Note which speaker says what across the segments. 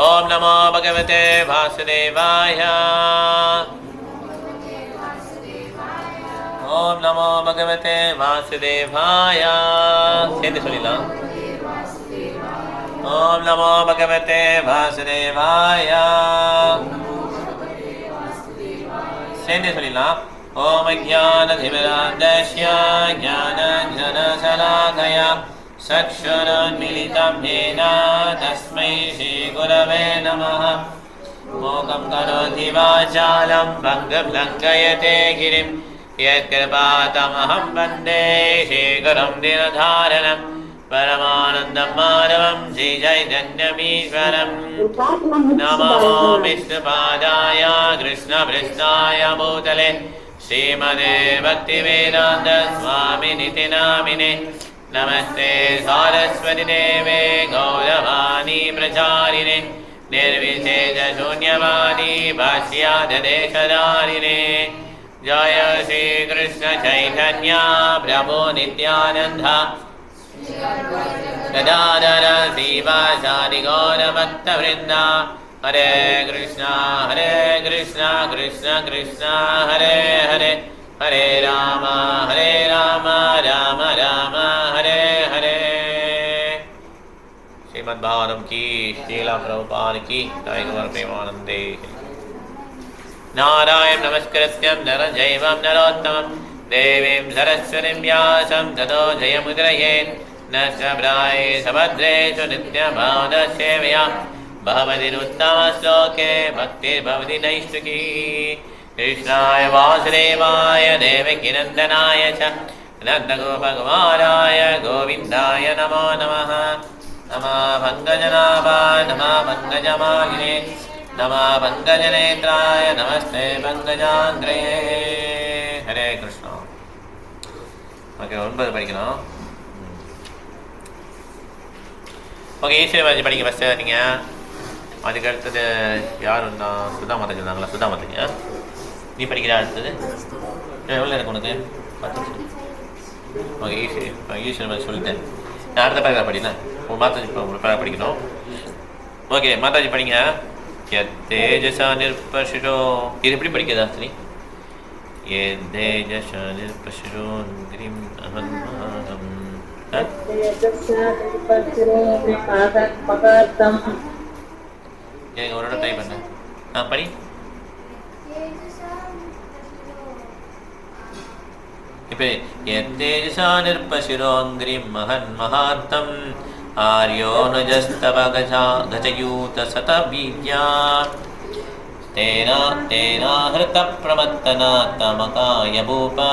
Speaker 1: ओम नमो भगवते वासुदेवाय। ओम नमो भगवते वासुदेवाय। சேர்ந்து சொல்லிடலாம். ओम नमो भगवते वासुदेवाय. சேர்ந்து சொல்லிடலாம். ओम ज्ञानतिमिरान्धस्य ज्ञानाञ्जनशलाकया चक्षुरुन्मीलितं येन तस्मै श्रीगुरवे नमः. मोकं करोति वाचालं भङ्गं लङ्घयते गिरिं यत्कृपातमहं वन्दे श्रीगुरुं दीनधारणं परमानन्दं माधवं श्रीचैतन्यमीश्वरम्. नमो विष्णुपादाय कृष्णपृष्ठाय भूतले श्रीमते भक्तिवेदान्त स्वामिनिति नामिने. नमस्ते सारस्वती देवे गौरवाणी प्रचारिणे निर्विशेषशून्यवादी भाष्यादेशधारिणे. जय श्रीकृष्ण चैतन्य प्रभो नित्यानन्द गदाधर श्रीवासादि गौरभक्तवृन्द. हरे कृष्ण कृष्ण कृष्ण हरे हरे हरे राम राम राम हरे हरे. श्रीमद्भागवतम की श्रीला प्रभुपाद की जय प्रेमानंदे. नारायण नमस्कृत्यं नरं चैवं नरोत्तमं देवीं सरस्वतीं व्यासं ततो जयमुद्रयेत्. नष्टप्राये सभद्रेषु नित्यभावदसेवया भवति उत्तमश्लोके भक्तिर्भवति नैष्ठिकी. कृष्णाय वासुदेवाय देवकीनन्दनाय च नन्दगोपकुमाराय गोविन्दाय नमो नमः. नमः पङ्कजनाभाय नमः पङ्कजमालिने नमः पङ्कजनेत्राय नमस्ते पङ्कजाग्रये. हरे कृष्णा. ஓகே 9 படிக்கணும். ஓகே ஈஸ்வரி படிக்க ஃபஸ்ட்டு நீங்கள். அதுக்கு அடுத்தது யார் வந்தா? சுதா மாதா சொன்னாங்களா? சுதா மாதாங்க நீ படிக்கிற. அடுத்தது எவ்வளோ இருக்கு உனக்கு? 10 நிமிஷம். ஓகே ஈஸ்வரி சொல்லிட்டேன். நான் அடுத்த பேராக படிக்கிறேன். உங்கள் மாதாஜி உங்கள் பேராக படிக்கணும். ஓகே மாதாஜி படிங்க. தேஜசா நிர்பஷிரோ. இது எப்படி படிக்கிறதா ஸ்ரீ? ஏ தேஜசா நிர்பஷிரோ கிரிம் அகன்மாகம். எனக்கு ஒரு ட்ரை பண்ண. படி. இப்போ தேஜசா நிர்பஷிரோங்கிரிம் மகன் மகாத்தம் ஆர்யோ நஜஸ்தவ கஜயூத சதபீஜ்யா தேனா ஹிருத பிரமத்தனா தமகாய பூபா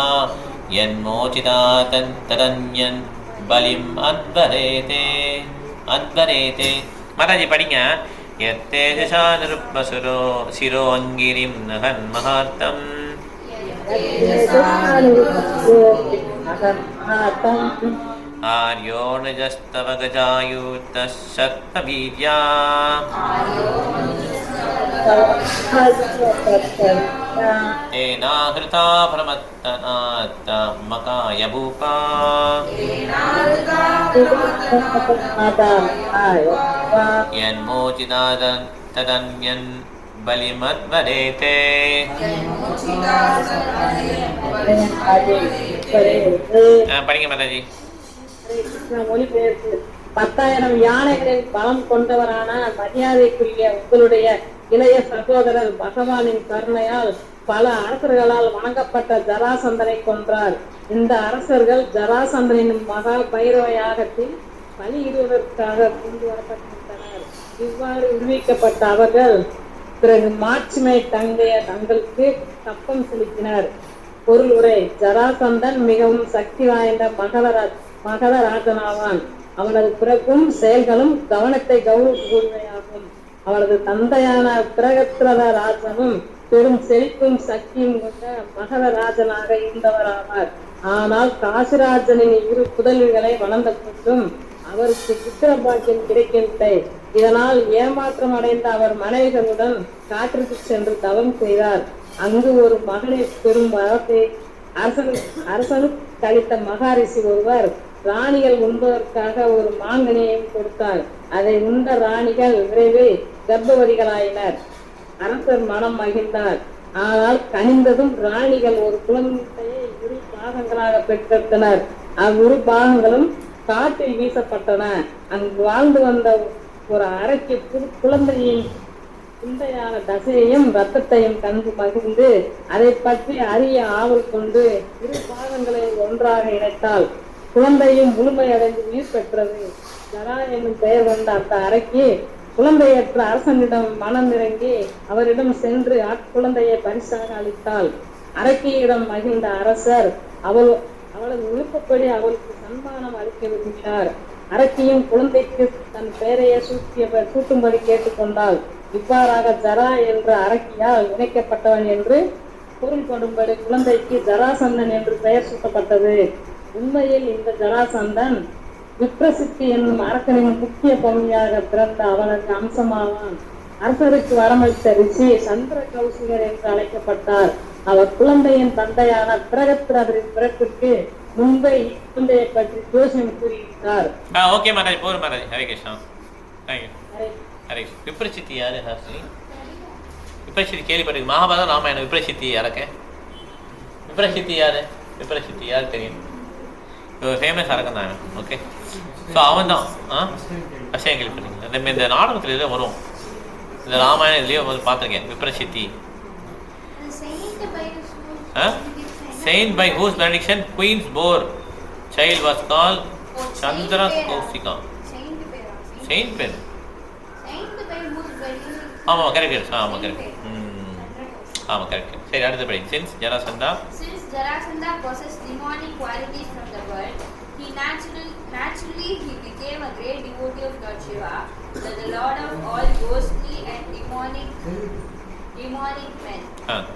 Speaker 1: யன்மோசிதா ததன்யன் பலிம் அத்வரேதே. மாதாஜி படிங்க. யத்தேஜசா நிருப்பசுரோ சிரோங்கிரிம் நகன் மகாத்தம் ஆர்யோ நஜஸ்தவ கஜாயூத சத்தபீஜ்யா ஏனாஹ்ருதா பிரமத்தனாத்த மகாய பூபா யன்மோசிதாதன் ததன்யன் பலிமத்வரேதே. படிங்க மாதாஜி.
Speaker 2: மொழிபெயர்ப்பு. 10,000 யானைகளின் பலம் கொண்டவரான மரியாதைக்குரிய உங்களுடைய இளைய சகோதரர் பகவானின் கருணையால் பல அரசர்களால் வணங்கப்பட்ட ஜராசந்தனை கொன்றார். இந்த அரசர்கள் ஜராசந்தனின் மகா பைரவ யாகத்தில் பலியிடுவதற்காக கொண்டு வரப்பட்டிருந்தனர். இவ்வாறு விடுவிக்கப்பட்ட அவர்கள் பிறகு மாட்சிமை தங்களுக்கு தப்பம் செலுத்தினர். பொருள் உரை. ஜராசந்தன் மிகவும் சக்தி வாய்ந்த மகதராஜனாவான். அவனது பிறப்பும் செயல்களும் கவனத்தை கௌரவமாகும். அவனது தந்தையான பிரகத்ரத ராஜனும் பெரும் செழிப்பும் சக்தியும் கொண்ட மகதராஜனாக இருந்தவராவார். ஆனால் காசிராஜனின் 2 புதல்விகளை வளர்ந்த போதும் அவருக்கு புத்திர பாக்கியம் கிடைக்கவில்லை. இதனால் ஏமாற்றம் அடைந்த அவர் மனைவிகளுடன் காற்றுக்கு சென்று தவம் செய்தார். அங்கு ஒரு மகனை பெரும் வரத்தை அரசனுக்கு அளித்த மகாரிஷி ஒருவர் ராணிகள் உண்பதற்காக ஒரு மாங்கனியையும் கொடுத்தாள். அதை உண்ட ராணிகள் விரைவில் கர்ப்பவதிகளாயினர். அரசர் மனம் மகிழ்ந்தார். ஆனால் கனிந்ததும் ராணிகள் ஒரு குழந்தையை இரு பாகங்களாக பெற்றெடுத்தனர். அவ்விரு பாகங்களும் காற்றில் வீசப்பட்டன. அங்கு வாழ்ந்து வந்த ஒரு அறைக்கு குழந்தையின் குந்தையான தசையையும் ரத்தத்தையும் கண்டு மகிழ்ந்து அதை பற்றி அறிய ஆவல் கொண்டு இரு பாகங்களையும் ஒன்றாக இணைத்தால் குழந்தையும் முழுமையடைந்து உயிர் பெற்றது. ஜரா என்னும் பெயர் கொண்ட அந்த அறைக்கு குழந்தையற்ற அரசனிடம் மனம் இறங்கி அவரிடம் சென்று அக்குழந்தையை பரிசாக அளித்தாள். அரக்கியிடம் மகிழ்ந்த அரசர் அவளது விருப்பப்படி அவளுக்கு சன்மானம் அளிக்க விரும்பினார். அரக்கியும் குழந்தைக்கு தன் பெயரையே சூட்டும்படி கேட்டுக்கொண்டாள். இவ்வாறாக ஜரா என்ற அரக்கியால் இணைக்கப்பட்டவன் என்று பொருள் கொண்டும்படி குழந்தைக்கு ஜராசந்தன் என்று பெயர் சூட்டப்பட்டது. உண்மையில் இந்த ஜராசந்தன் விப்ரசித்தி என்னும் அரக்கனின் முக்கிய பகுதியாக பிறந்த அவனது அம்சமாவான். அரசருக்கு வரமளித்த ரிஷி சந்திர கௌசிகர் என்று அழைக்கப்பட்டார். அவர் குழந்தையின் தந்தையான பிரகத்ரதரின் பிறப்பிற்கு முன்பே குழந்தையை பற்றி ஜோசியம் கூறியிருந்தார்.
Speaker 1: ஓகே மாதாஜி, போதும் மாதாஜி. ஹரே கிருஷ்ணா. ஹரே விப்ரசித்தி யாரு? விப்ரசித்தி கேள்விப்பட்டிருக்கு. மகாபாரதம் ராமாயணம் விப்ரசித்தி யாரக்க? விப்ரசித்தி யாரு? விப்ரசித்தி யாரு தெரியும்? ஃபேமஸ் அரக்கன் தான். ஓகே, ஸோ அவன் தான் விஷயம் கேள்விப்பட்டீங்க. இந்த நாடகத்துல இதில் வரும், இந்த ராமாயணம் இதுலேயே வந்து பார்த்துருக்கேன். விப்ரசித்தி saint by whose benediction queen's bore child was called Chandra Kausika. Saint பேர் ஆமாம் கரெக்ட். ஆமாம் கரெக்ட். ஆமாம் கரெக்ட். சரி, அடுத்த படி. Since Jarasandha
Speaker 3: possessed demonic qualities from the world, he naturally he became a great devotee of Lord Shiva, the Lord of all ghostly and demonic men.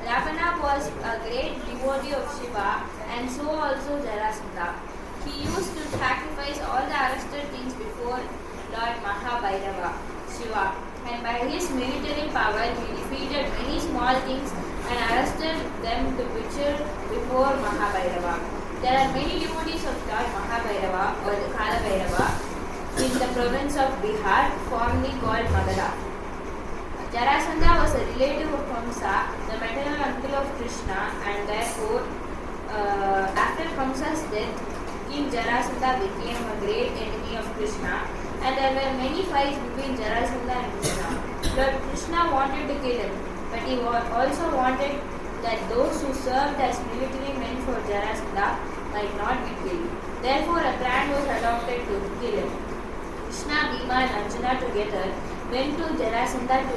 Speaker 3: Ravana was a great devotee of Shiva, and so also Jarasandha. He used to sacrifice all the arrested things before Lord Mahabhairava, Shiva, and by his military power he defeated many small things and arrested them to picture before Mahabhairava. There are many devotees of Lord Mahabhairava or the Kala Bhairava in the province of Bihar, formerly called Magadha. Jarasandha was a relative of Kamsa, the maternal uncle of Krishna, and therefore, after Kamsa's death, King Jarasandha became a great enemy of Krishna, and there were many fights between Jarasandha and Krishna. Lord Krishna wanted to kill him, but he also wanted that those who served as military men for Jarasandha might not be killed. Therefore, a plan was adopted to kill him. Krishna, Bhima, and Arjuna together went to Jarasandha to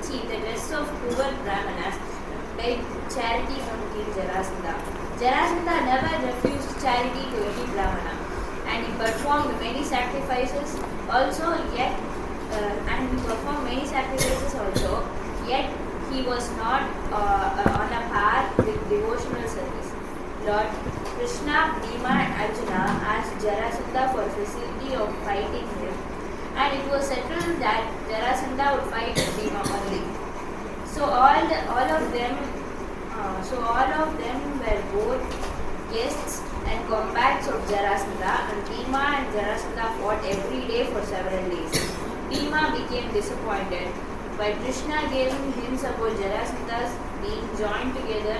Speaker 3: see the dress of poor brahmanas and beg charity from King Jarasandha. Jarasandha never refused charity to any brahmana, and he performed many sacrifices also. Yet he was not on a par with devotional service. Lord Krishna, Bhima, and Arjuna asked Jarasandha for facility of fighting him, and it was settled that Jarasandha would fight with Bhima only. So all of them were both guests and combats of Jarasandha, and Bhima and Jarasandha fought every day for several days. Bhima became disappointed, but Krishna gave him hints about Jarasandha's being joined together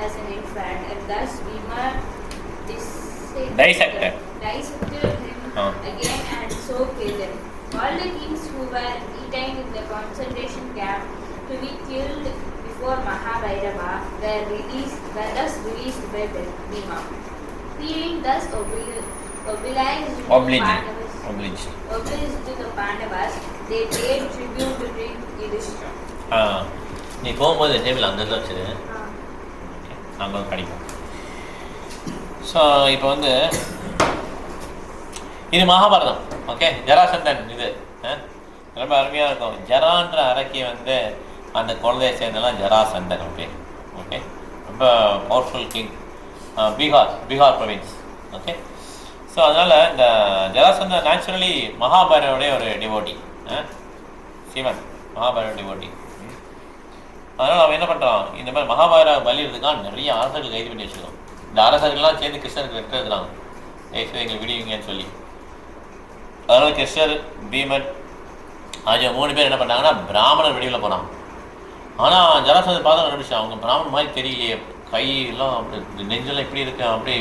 Speaker 3: as an infant, and thus Bhima dissected him again and so killed him. All the kings who were detained in the concentration camp to be killed before Mahabhairava were thus released by Bhima. Feeling thus obliged to the Pandavas, they paid tribute to King Yudhishthira.
Speaker 1: நீ போகும்போது table அந்த இதில் வச்சுரு, நாங்கள் கிடைக்கும். So இப்போ வந்து இது Mahabharatam. Okay, Jarasandhan இது ரொம்ப அருமையாக இருக்கும். ஜரான்ற அரக்கி வந்து அந்த குழந்தையை சேர்ந்தெல்லாம் ஜராசந்தன். ஓகே ஓகே, ரொம்ப powerful king, Bihar province. Okay, so அதனால் இந்த ஜராசந்தன் நேச்சுரலி மகாபாரதோடைய ஒரு டிவோட்டி, சிவன் மகாபாரத டிவோட்டி. அதனால் அவன் என்ன பண்ணுறான், இந்த மாதிரி மகாபாரத பலியிறதுக்காக நிறைய அரசர்கள் கைது பண்ணி வச்சுருக்கோம். இந்த அரசர்கள்லாம் சேர்ந்து கிருஷ்ணனுக்கு வெட்டுறதுலாம் எங்களுக்கு விடுவீங்கன்னு சொல்லி. அதனால் கிருஷ்ணர், பீமன் ஆகிய 3 பேர் என்ன பண்ணாங்கன்னா பிராமணர் வெளியில் போனான். ஆனால் ஜராசந்தன் பார்த்து கண்டுபிடிச்சான், அவங்க பிராமணன் மாதிரி தெரியலையே, கையெல்லாம் அப்படி நெஞ்செல்லாம் இப்படி இருக்கு, அப்படி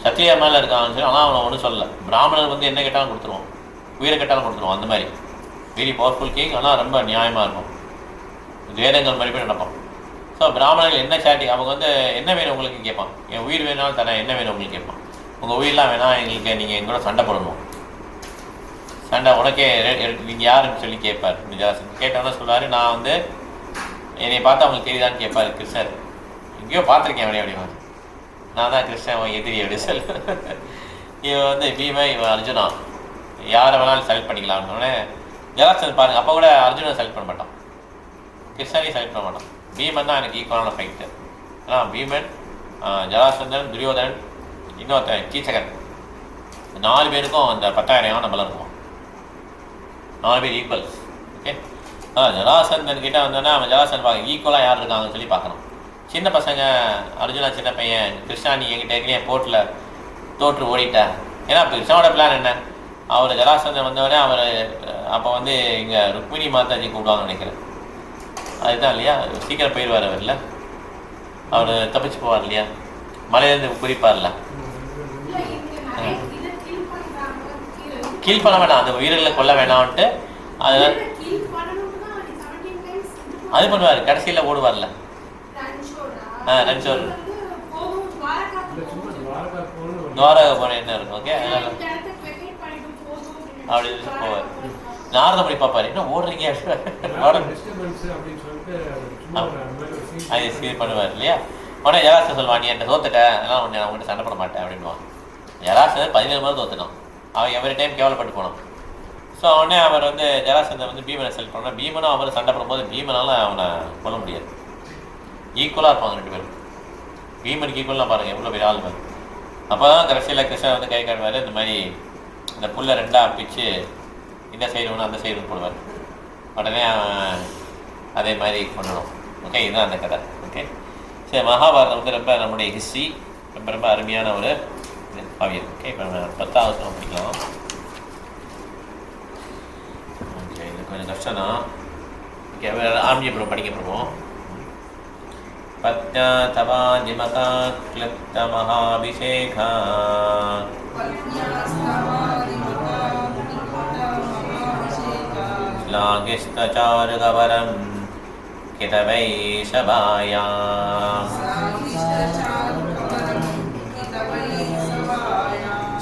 Speaker 1: சத்திரியா மேலே இருக்கான்னு சொல்லி. ஆனால் அவனை ஒன்றும் சொல்லலை. பிராமணர் வந்து என்ன கேட்டாலும் கொடுத்துருவோம், உயிரை கேட்டாலும் கொடுத்துருவோம். அந்த மாதிரி வெரி பவர்ஃபுல் கிங். ஆனால் ரொம்ப நியாயமாக இருக்கும், வேதங்கள் மாதிரி போய் நடப்பான். ஸோ பிராமணர்கள் என்ன சேட்டி, அவங்க வந்து என்ன வேணும் உங்களுக்கு கேட்பான். என் உயிர் வேணாலும் தரேன், என்ன வேணும் உங்களுக்கு கேட்பான். உங்கள் உயிரெலாம் வேணாம், எங்களுக்கு நீங்கள் எங்களோட சண்டை போடணும். சண்டை உனக்கே நீங்கள் யாருன்னு சொல்லி கேட்பார். கேட்டோன்னா சொல்லுவார், நான் வந்து என்னை பார்த்தா அவங்களுக்கு தெரியுதான்னு கேட்பார் கிருஷ்ணர். எங்கேயோ பார்த்துருக்கேன் அப்படியே நான் தான் கிருஷ்ணன் அவன் எதிரி அப்படி சொல்லு. இவன் வந்து பீமன், இவன் அர்ஜுனா, யாரை வேணாலும் செலக்ட் பண்ணிக்கலாம்னு ஜராசந்தன் பாருங்கள். அப்போ கூட அர்ஜுனன் செலக்ட் பண்ண மாட்டான், கிருஷ்ணனையும் செலக்ட் பண்ண மாட்டான். பீமன் தான் எனக்கு ஈக்குவலான ஃபைட்டு. ஆனால் பீமன், ஜராசந்தன், துரியோதனன், இன்னொருத்தன் கீச்சகன், 4 பேருக்கும் அந்த 10,000 நம்மள இருக்கும். 4 பேர் ஈக்குவல். ஓகே. ஜராசந்தன் கிட்டே வந்தோன்னா அவன் ஜராசந்தன் பார்க்க ஈக்குவலாக யார் இருக்காங்கன்னு சொல்லி பார்க்கணும். சின்ன பசங்க, அர்ஜுனா சின்ன பையன், கிருஷ்ணா நீ என்கிட்ட ஏற்கனவே போட்டில் தோற்று ஓடிட்டேன். ஏன்னா இப்போ கிருஷ்ணாவோட பிளான் என்ன, அவர் ஜராசந்தன் வந்தவொடனே அவர் அப்போ வந்து இங்கே ருக்மிணி மாதாஜி கூப்பிடுவாங்கன்னு நினைக்கிறேன். அதுதான் இல்லையா, சீக்கிரம் போயிடுவார் அவர். இல்லை, அவர் தப்பிச்சு போவார் இல்லையா, மலையிலேருந்து குறிப்பார்ல. கீழ் பண்ண வேண்டாம், அந்த உயிர்களை கொல்ல வேணாம்ன்ட்டு அதெல்லாம் அது பண்ணுவார். கடைசியில் ஓடுவார்ல, ரன்சோர் துவாரகா போன என்ன இருக்கும். ஓகே, அப்படி போவார். நாரதபடி பார்ப்பார், என்ன ஓடுறீங்க அது பண்ணுவார் இல்லையா. உடனே ஜராசந்தன் சொல்லுவான், நீ என்கிட்ட தோத்துட்ட, அதெல்லாம் உன்னை அவங்ககிட்ட சண்டை போட மாட்டேன் அப்படின்வான். ஜராசந்தன் 17 முறை தோத்துனான், அவன் எவரி டைம் கேவலப்பட்டு போனான். ஸோ உடனே அவர் வந்து ஜராசந்தன் வந்து பீமனை செலக்ட் பண்ணால், பீமனும் அவர் சண்டை போடும்போது பீமனால் அவனை கொல்ல முடியாது. ஈக்குவலாக இருப்பாங்க 2 பேரும். பீமனுக்கு ஈக்குவலாக பாருங்கள் எவ்வளோ பெரிய ஆளுமை. அப்போ தான் கடைசியில் கிருஷ்ணன் வந்து கை காட்டுவார், இந்த மாதிரி இந்த புல்லை 2ஆக பிச்சு இந்த சைடு ஒன்று அந்த சைடு போடுவார். உடனே அதே மாதிரி பண்ணணும். ஓகே, இதுதான் அந்த கதை. ஓகே, சரி. மகாபாரதம் வந்து ரொம்ப நம்முடைய ஹிஸ்ட்ரி, ரொம்ப ரொம்ப அருமையான ஒரு காவியம். ஓகே, இப்போ நம்ம 10வது படிக்கலாம். ஓகே, இது கொஞ்சம் கஷ்டம் தான். ஓகே, ஆரம்பிப்புறம் படிக்க போகிறோம். பத்யா தவா ஜிமகா கிளிப்த மகாபிஷேகா ஸ்லாகிஷ்டசாருகவரம் கிதவைஷபாயா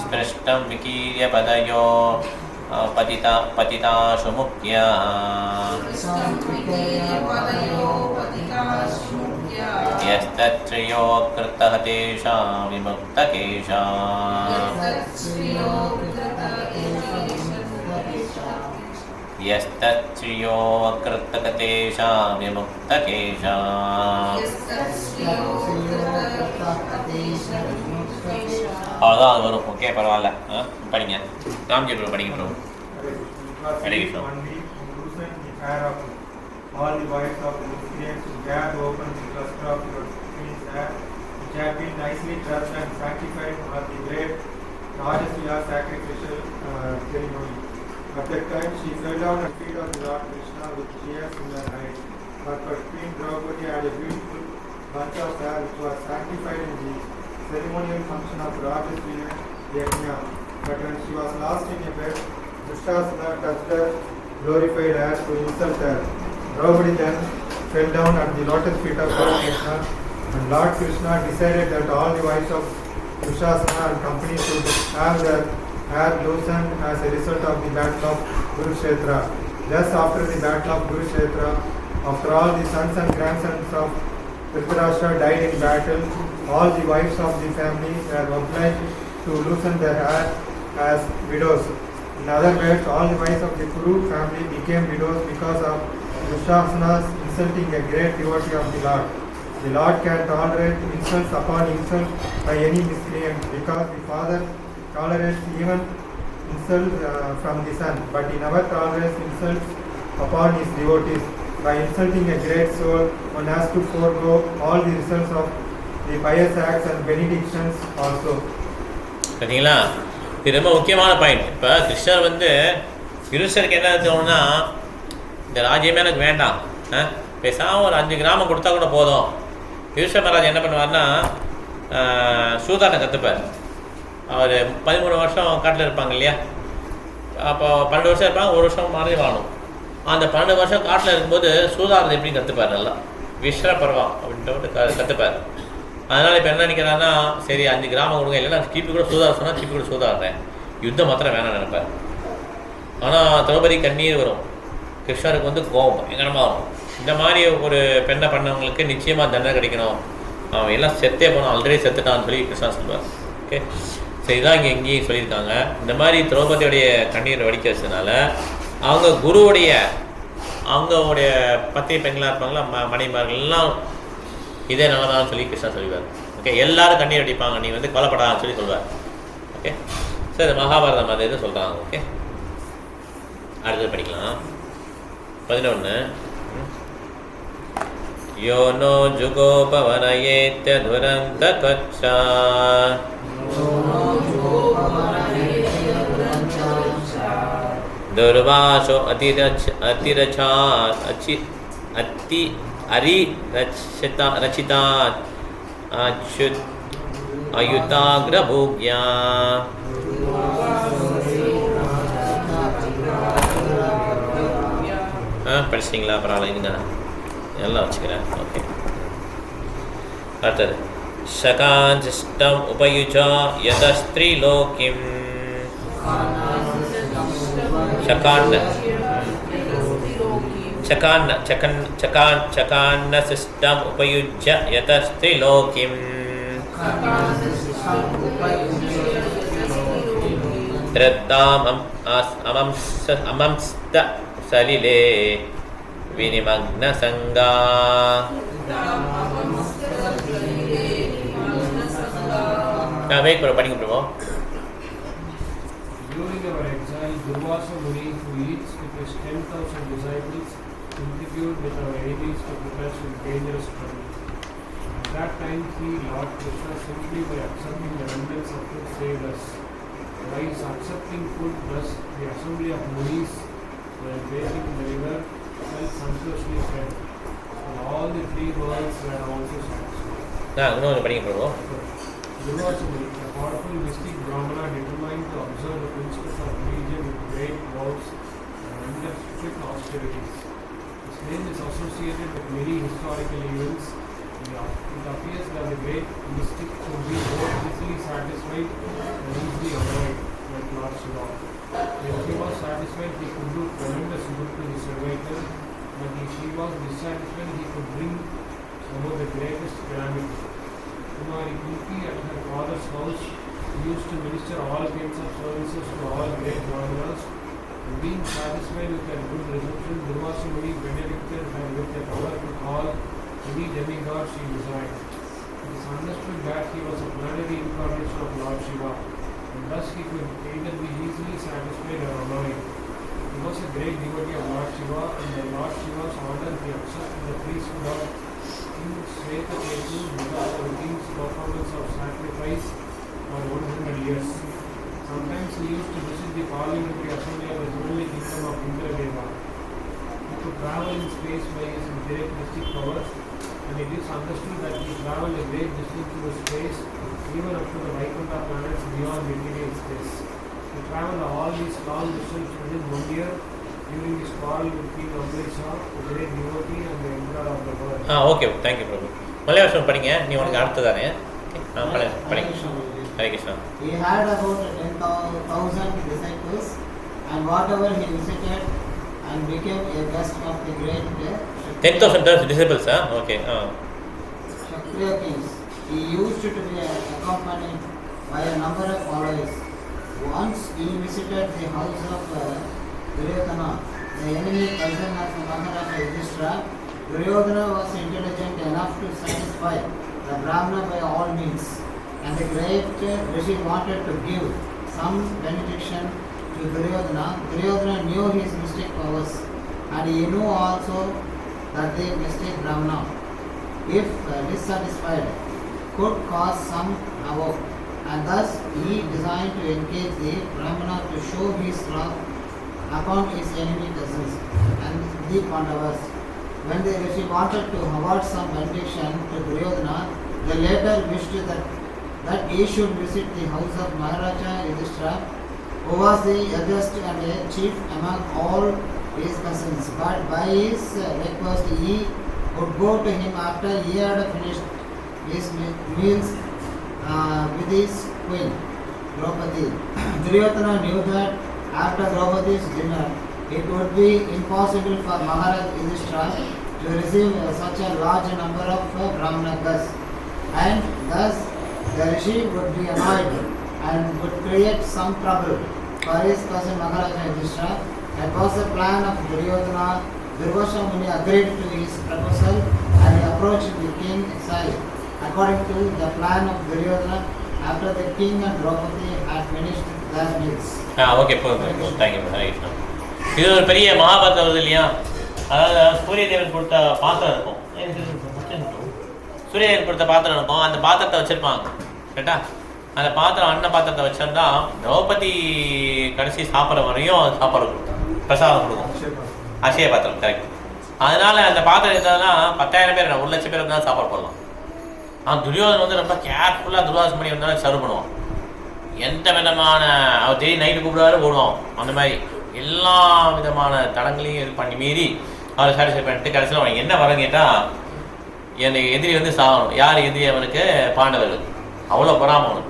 Speaker 1: ஸ்பிருஷ்டம் விகீர்ய பதயோ பதிதாசு முக்யா यस्तत्रियो कृतः तेषां विमुक्तकेशा यस्तत्रियो कृतः तेषां विमुक्तकेशा. அவ்வளோதான் அது வரும். ஓகே, பரவாயில்ல. படிங்க, ராம்ஜி ப்ரோ படிங்க bro.
Speaker 4: All the wives of the Muslims who dared to open the cluster of your queen's hair, which had been nicely dressed and sanctified for the great Rajasya sacrificial ceremony. At that time, she fell down at the feet of the Lord Krishna with tears in her eyes. But her Queen Draupadi had a beautiful bunch of hair which was sanctified in the ceremonial function of Rajasya Yajna. But when she was lost in a bed, Dushasana touched her glorified hair to insult her. Draupadi then fell down at the lotus feet of Lord Krishna, and Lord Krishna decided that all the wives of Dushasana and company should have their hair loosened as a result of the battle of Kurukshetra. Thus, after the battle of Kurukshetra, after all the sons and grandsons of Dhritarashtra died in battle, all the wives of the family were obliged to loosen their hair as widows. In other words, all the wives of the Kuru family became widows because of Dushasana's insulting a great devotee of the Lord. The Lord can tolerate insults upon insult by any miscreant because the Father tolerates even insults from the Son, but he never tolerates insults upon his devotees. By insulting a great soul, one has to forego all the results of the pious acts and benedictions also.
Speaker 1: சரிங்களா? இது ரொம்ப முக்கியமான point. இப்போ கிருஷ்ணர் வந்து யுதிஷ்டருக்கு என்ன தோணுன்னா, இந்த ராஜ்யமே எனக்கு வேண்டாம், பேசாமல் ஒரு 5 கிராமம் கொடுத்தா கூட போதும். யுதிஷ்டர் மகாராஜ் என்ன பண்ணுவார்னா, சூதாட்டம் கற்றுப்பார். அவர் 13 வருஷம் காட்டில் இருப்பாங்க இல்லையா, அப்போ 12 வருஷம் இருப்பாங்க, 1 வருஷம் மாதிரி வாழணும். அந்த 12 வருஷம் காட்டில் இருக்கும்போது சூதாடுறது எப்படி கற்றுப்பார், நல்லா விஸ்வ பருவம் அப்படின்ட்டு கற்றுப்பார். அதனால் இப்போ என்ன நினைக்கிறான்னா, சரி 5 கிராமம் கொடுங்க, இல்லைன்னா கிபி கூட சூதாட சொன்னால் கிபி கூட சூதாடுறேன், யுத்தம் மாத்திரம் வேணாம் நினைப்பார். ஆனால் திரௌபதி கண்ணீர் வரும், கிருஷ்ணருக்கு வந்து கோபம் பயங்கரமாக வரும். இந்த மாதிரி ஒரு பெண்ணை பண்ணவங்களுக்கு நிச்சயமாக தண்டனை கிடைக்கணும், அவன் எல்லாம் செத்தே போனான், ஆல்ரெடி செத்துட்டான்னு சொல்லி கிருஷ்ணா சொல்லுவார். ஓகே, ஸோ இதுதான் இங்கே எங்கேயும் சொல்லியிருக்காங்க. இந்த மாதிரி திரௌபதியோடைய கண்ணீரை வடிக்க வச்சதுனால அவங்க குருவுடைய அவங்களுடைய பத்திய பெண்களாக இருப்பாங்களா, மனைமார்கள்லாம் இதே நல்லதான்னு சொல்லி கிருஷ்ணா சொல்லுவார். ஓகே, எல்லாரும் கண்ணீர் அடிப்பாங்க, நீ வந்து கொலைப்படான்னு சொல்லி சொல்லுவார். ஓகே, ஸோ இது மகாபாரதம் அது இது சொல்கிறாங்க. ஓகே, அடுத்தது படிக்கலாம். 11. யோ நோ ஜுகோபவனயேத்ய துரந்த கச்சா दुर्वासो रचितात् अच्युत अयुताग्रभोग्या. படிச்சிங்களா? பரவாயில்லைங்க, எல்லாம் வச்சுக்கிறேன். ஓகே, அடுத்தது शकाञ्चिष्टम् उपयुजा यतस्त्रीलोकिम्. चकान्न सिष्टम् उपयुज्य यतस्त्रीलोकिम्. धृताम् अमंस्त सलिले विनिमग्नसङ्गा. वेट करो, पढ़ेंगे प्रभु.
Speaker 5: During our exile, Durvasa Muni, who eats with his 10,000 disciples, interviewed with our enemies to put us in dangerous trouble. At that time, he, Lord Krishna, simply by accepting the remnants of food, saved us. By his accepting food, thus the assembly of Munis were bathing in the river, felt sumptuously fed, and all the 3 worlds were also satisfied.
Speaker 1: இன்னொன்று படிங்க பிரபு.
Speaker 5: Durvasa Muni, a powerful mystic Brahmana, determined to observe the principles of religion with great vows and under strict austerities. His name is associated with many historical events. It appears that the great mystic could be both easily satisfied and easily annoyed, like Lord Shiva. When he was satisfied, he could do tremendous good to his servitor, but if he was dissatisfied, he could bring about the greatest calamity. Kumari Kunti at her father's house used to minister all kinds of services to all great brahmanas, and being satisfied with their good reception, Durvasa Muni benedicted her with the power to call any demigod she desired. It is understood that he was a planetary incarnation of Lord Shiva, and thus he could either be easily satisfied or annoyed. He was a great devotee of Lord Shiva, and by Lord Shiva's order he accepted the priesthood of King Shvetaketu without the king's performance of sacrifice for 100 years. Sometimes he used to visit the parliamentary assembly of the heavenly kingdom of Indradeva. He could travel in space by his great mystic powers, and it is understood that he travelled a great distance through space, even up to the Vaikuntha planets beyond material space. He travelled all these long distances within 1 year during his quarrel with King Amritsha, a great devotee and the emperor of the world.
Speaker 1: Okay, thank you Prabhu. Malayalam படிங்க, நீ உனக்கு அடுத்ததானே. மலையாளம் படிங்க. Hare Krishna.
Speaker 6: He had about 10,000 disciples, and whatever he visited and became a guest of the great
Speaker 1: 10,000 disciples, okay.
Speaker 6: Kshatriya kings. He used to be accompanied by a number of followers. Once he visited the house of Duryodhana, the enemy cousin of Maharaja Yudhishthira. Duryodhana was intelligent enough to satisfy the Brahmana by all means, and the great Rishi wanted to give some benediction to Duryodhana. Duryodhana knew his mystic powers, and he knew also that the mystic Brahmana, if dissatisfied, could cause some havoc. and thus he designed to engage the Brahmana to show his wrath upon his enemy cousins and the Pandavas. When the Rishi wanted to award some benediction to Duryodhana, the latter wished that he should visit the house of Maharaja Yudhishthira, who was the youngest and a chief among all his cousins. But by his request, he would go to him after he had finished his meals with his queen, Draupadi. Duryodhana knew that after Draupadi's dinner, it would be impossible for Maharaj Yudhishthira to receive such a large number of Brahmanas, and thus the Rishi would be annoyed and would create some trouble for his cousin Maharaja Yudhishthira. That was the plan of Duryodhana. Durvasha Muni agreed to his proposal and he approached the king exile. According to the plan of Duryodhana, after the king and Draupadi had finished their meals.
Speaker 1: Okay போதும் thank you Hare Krishna. இது ஒரு பெரிய மகாபாரதம் வருது இல்லையா? அதாவது சூரிய தேவன் கொடுத்த பாத்திரம் இருக்கும், சூரிய தேவன் கொடுத்த பாத்திரம் இருக்கும், அந்த பாத்திரத்தை வச்சுருப்பாங்க கரெக்டா? அந்த பாத்திரம் அன்ன பாத்திரத்தை வச்சிருந்தா திரௌபதி கடைசி சாப்பிட்ற வரையும் சாப்பாடு கொடுக்கும், பிரசாதம் கொடுக்கும். அக்ஷய பாத்திரம் கரெக்ட். அதனால அந்த பாத்திரம் இருந்தால்னா 10,000 பேர் 1,00,000 பேர் இருந்தாலும் சாப்பாடு போடலாம். ஆனால் துரியோதன் வந்து ரொம்ப கேர்ஃபுல்லாக துர்வாசம் பண்ணி வந்தாலும் சர்வ் பண்ணுவான். எந்த விதமான அவர் திடீர் நைட்டு கூப்பிடுவாரு ஓடுவோம், அந்த மாதிரி எல்லா விதமான தடங்களையும் இது பண்ணி மீறி அவரை சாட்டிஸ்ஃபை பண்ணிட்டு கடைசியில் அவன் என்ன வரம் கேட்டால், என்னை எதிரி வந்து சாகணும். யார் எதிரி அவனுக்கு? பாண்டவர்கள். அவ்வளோ பொறாமணும்.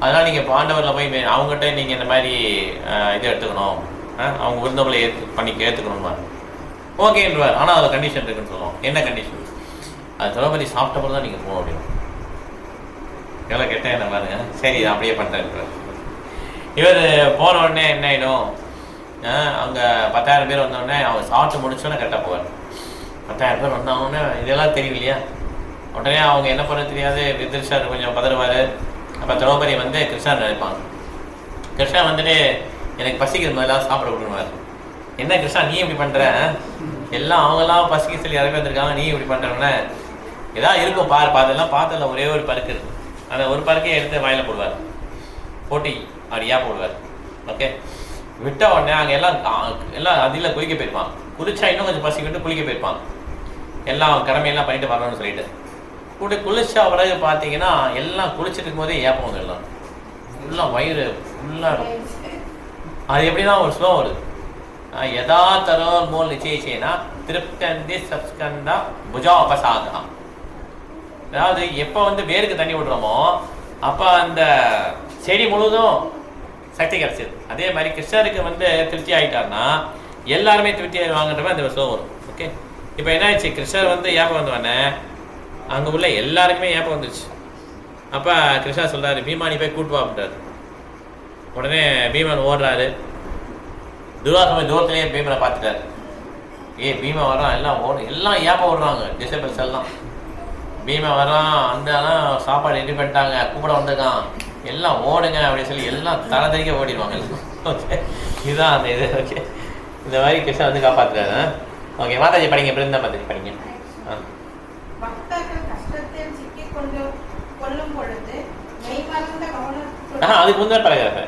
Speaker 1: அதனால் நீங்கள் பாண்டவரில் போய் அவங்ககிட்ட நீங்கள் இந்த மாதிரி இதை எடுத்துக்கணும், அவங்க விருந்தவங்களை ஏற்றுக்கணுமா? ஓகேன்றார். ஆனால் அதில் கண்டிஷன் இருக்குன்னு சொல்லுவோம். என்ன கண்டிஷன்? அது திரௌபதி சாப்பிட்டப்போ தான் நீங்கள் போகணும் அப்படின்னு. எவ்வளோ கேட்டேன் என்ன பாருங்க. சரி அப்படியே பண்ணுறேன். இவர் போன உடனே என்ன ஆகிடும், அங்கே 10,000 பேர் வந்தோடனே அவங்க சாப்பிட்டு முடிச்சோன்னே கரெக்டாக போவார். 10,000 பேர் வந்தவொடனே இதெல்லாம் தெரியும் இல்லையா? உடனே அவங்க என்ன பண்ண தெரியாது, யுதிஷ்டர் கொஞ்சம் பதறுவார். அப்போ திரௌபதி வந்து கிருஷ்ணன் நினைப்பாங்க. கிருஷ்ணா வந்துட்டு எனக்கு பசிக்கிற மாதிரிலாம் சாப்பிட விடுவார். என்ன கிருஷ்ணா நீ இப்படி பண்ணுற, எல்லாம் அவங்களாம் பசிக்க சொல்லி இறப்பி வந்திருக்காங்க, நீ இப்படி பண்ணுறவனே ஏதாவது இருக்கும் பாரு. அதெல்லாம் பார்த்ததில்ல, ஒரே ஒரு பருக்கு இருக்கு. அந்த ஒரு பருக்கையை எடுத்து வாயில் போடுவார், போட்டி அப்படியா போடுவார். ஓகே, விட்ட உடனே அங்கே எல்லாம் அதில் குளிக்க போயிருப்பான். குளிச்சா இன்னும் கொஞ்சம் பசிக்கிட்டு குளிக்க போயிருப்பான். எல்லாம் கடமையெல்லாம் பண்ணிட்டு வரணும்னு சொல்லிட்டு கூட குளிச்சா பிறகு பார்த்தீங்கன்னா எல்லாம் குளிச்சுட்டு இருக்கும்போதே ஏப்பம் வந்து எல்லாம் ஃபுல்லாக வயிறு ஃபுல்லாக இருக்கும். அது எப்படின்னா ஒரு ஸ்லோ வருது, யதா தரோ மூல் நிச்சயிச்சேனா திருப்தி சப்ஸ்கந்தா புஜா உபசாதா. அதாவது எப்போ வந்து வேருக்கு தண்ணி விடுறோமோ அப்போ அந்த செடி முழுவதும் சக்தி கிடச்சிது. அதே மாதிரி கிருஷ்ணருக்கு வந்து திருப்தி ஆகிட்டார்னா எல்லாருமே திருப்தி ஆகிடுவாங்கன்ற அந்த ஸ்லோ வரும். ஓகே, இப்போ என்ன ஆயிடுச்சு, கிருஷ்ணர் வந்து ஏப்பம் வந்தவொடனே அங்கே உள்ள எல்லாருக்குமே ஏப்பம் வந்துச்சு. அப்போ கிருஷ்ணா சொல்கிறாரு, பீமானி போய் கூட்டு வா அப்படின்றாரு. உடனே பீமன் ஓடுறாரு. துர்வாசனை தூரத்துலேயே பீமனை பார்த்துட்டாரு. பீமா வரான், எல்லாம் ஏப்பம் ஓடுறாங்க டிசேபிள்ஸ் எல்லாம். பீமா வரான், அந்த சாப்பாடு ரெடி பண்ணிட்டாங்க, கூப்பிட வந்திருக்கான், எல்லாம் ஓடுங்க அப்படின்னு சொல்லி எல்லாம் தலை தெறிக்க ஓடிடுவாங்க. ஓகே, இதுதான் அந்த இது. ஓகே, இந்த மாதிரி கிருஷ்ணா வந்து காப்பாற்றுறாரு. ஓகே, மாதாஜி படிங்க, பிருந்தா மாதாஜி படிங்க. அதுக்கு முந்தைய பழகிறாரு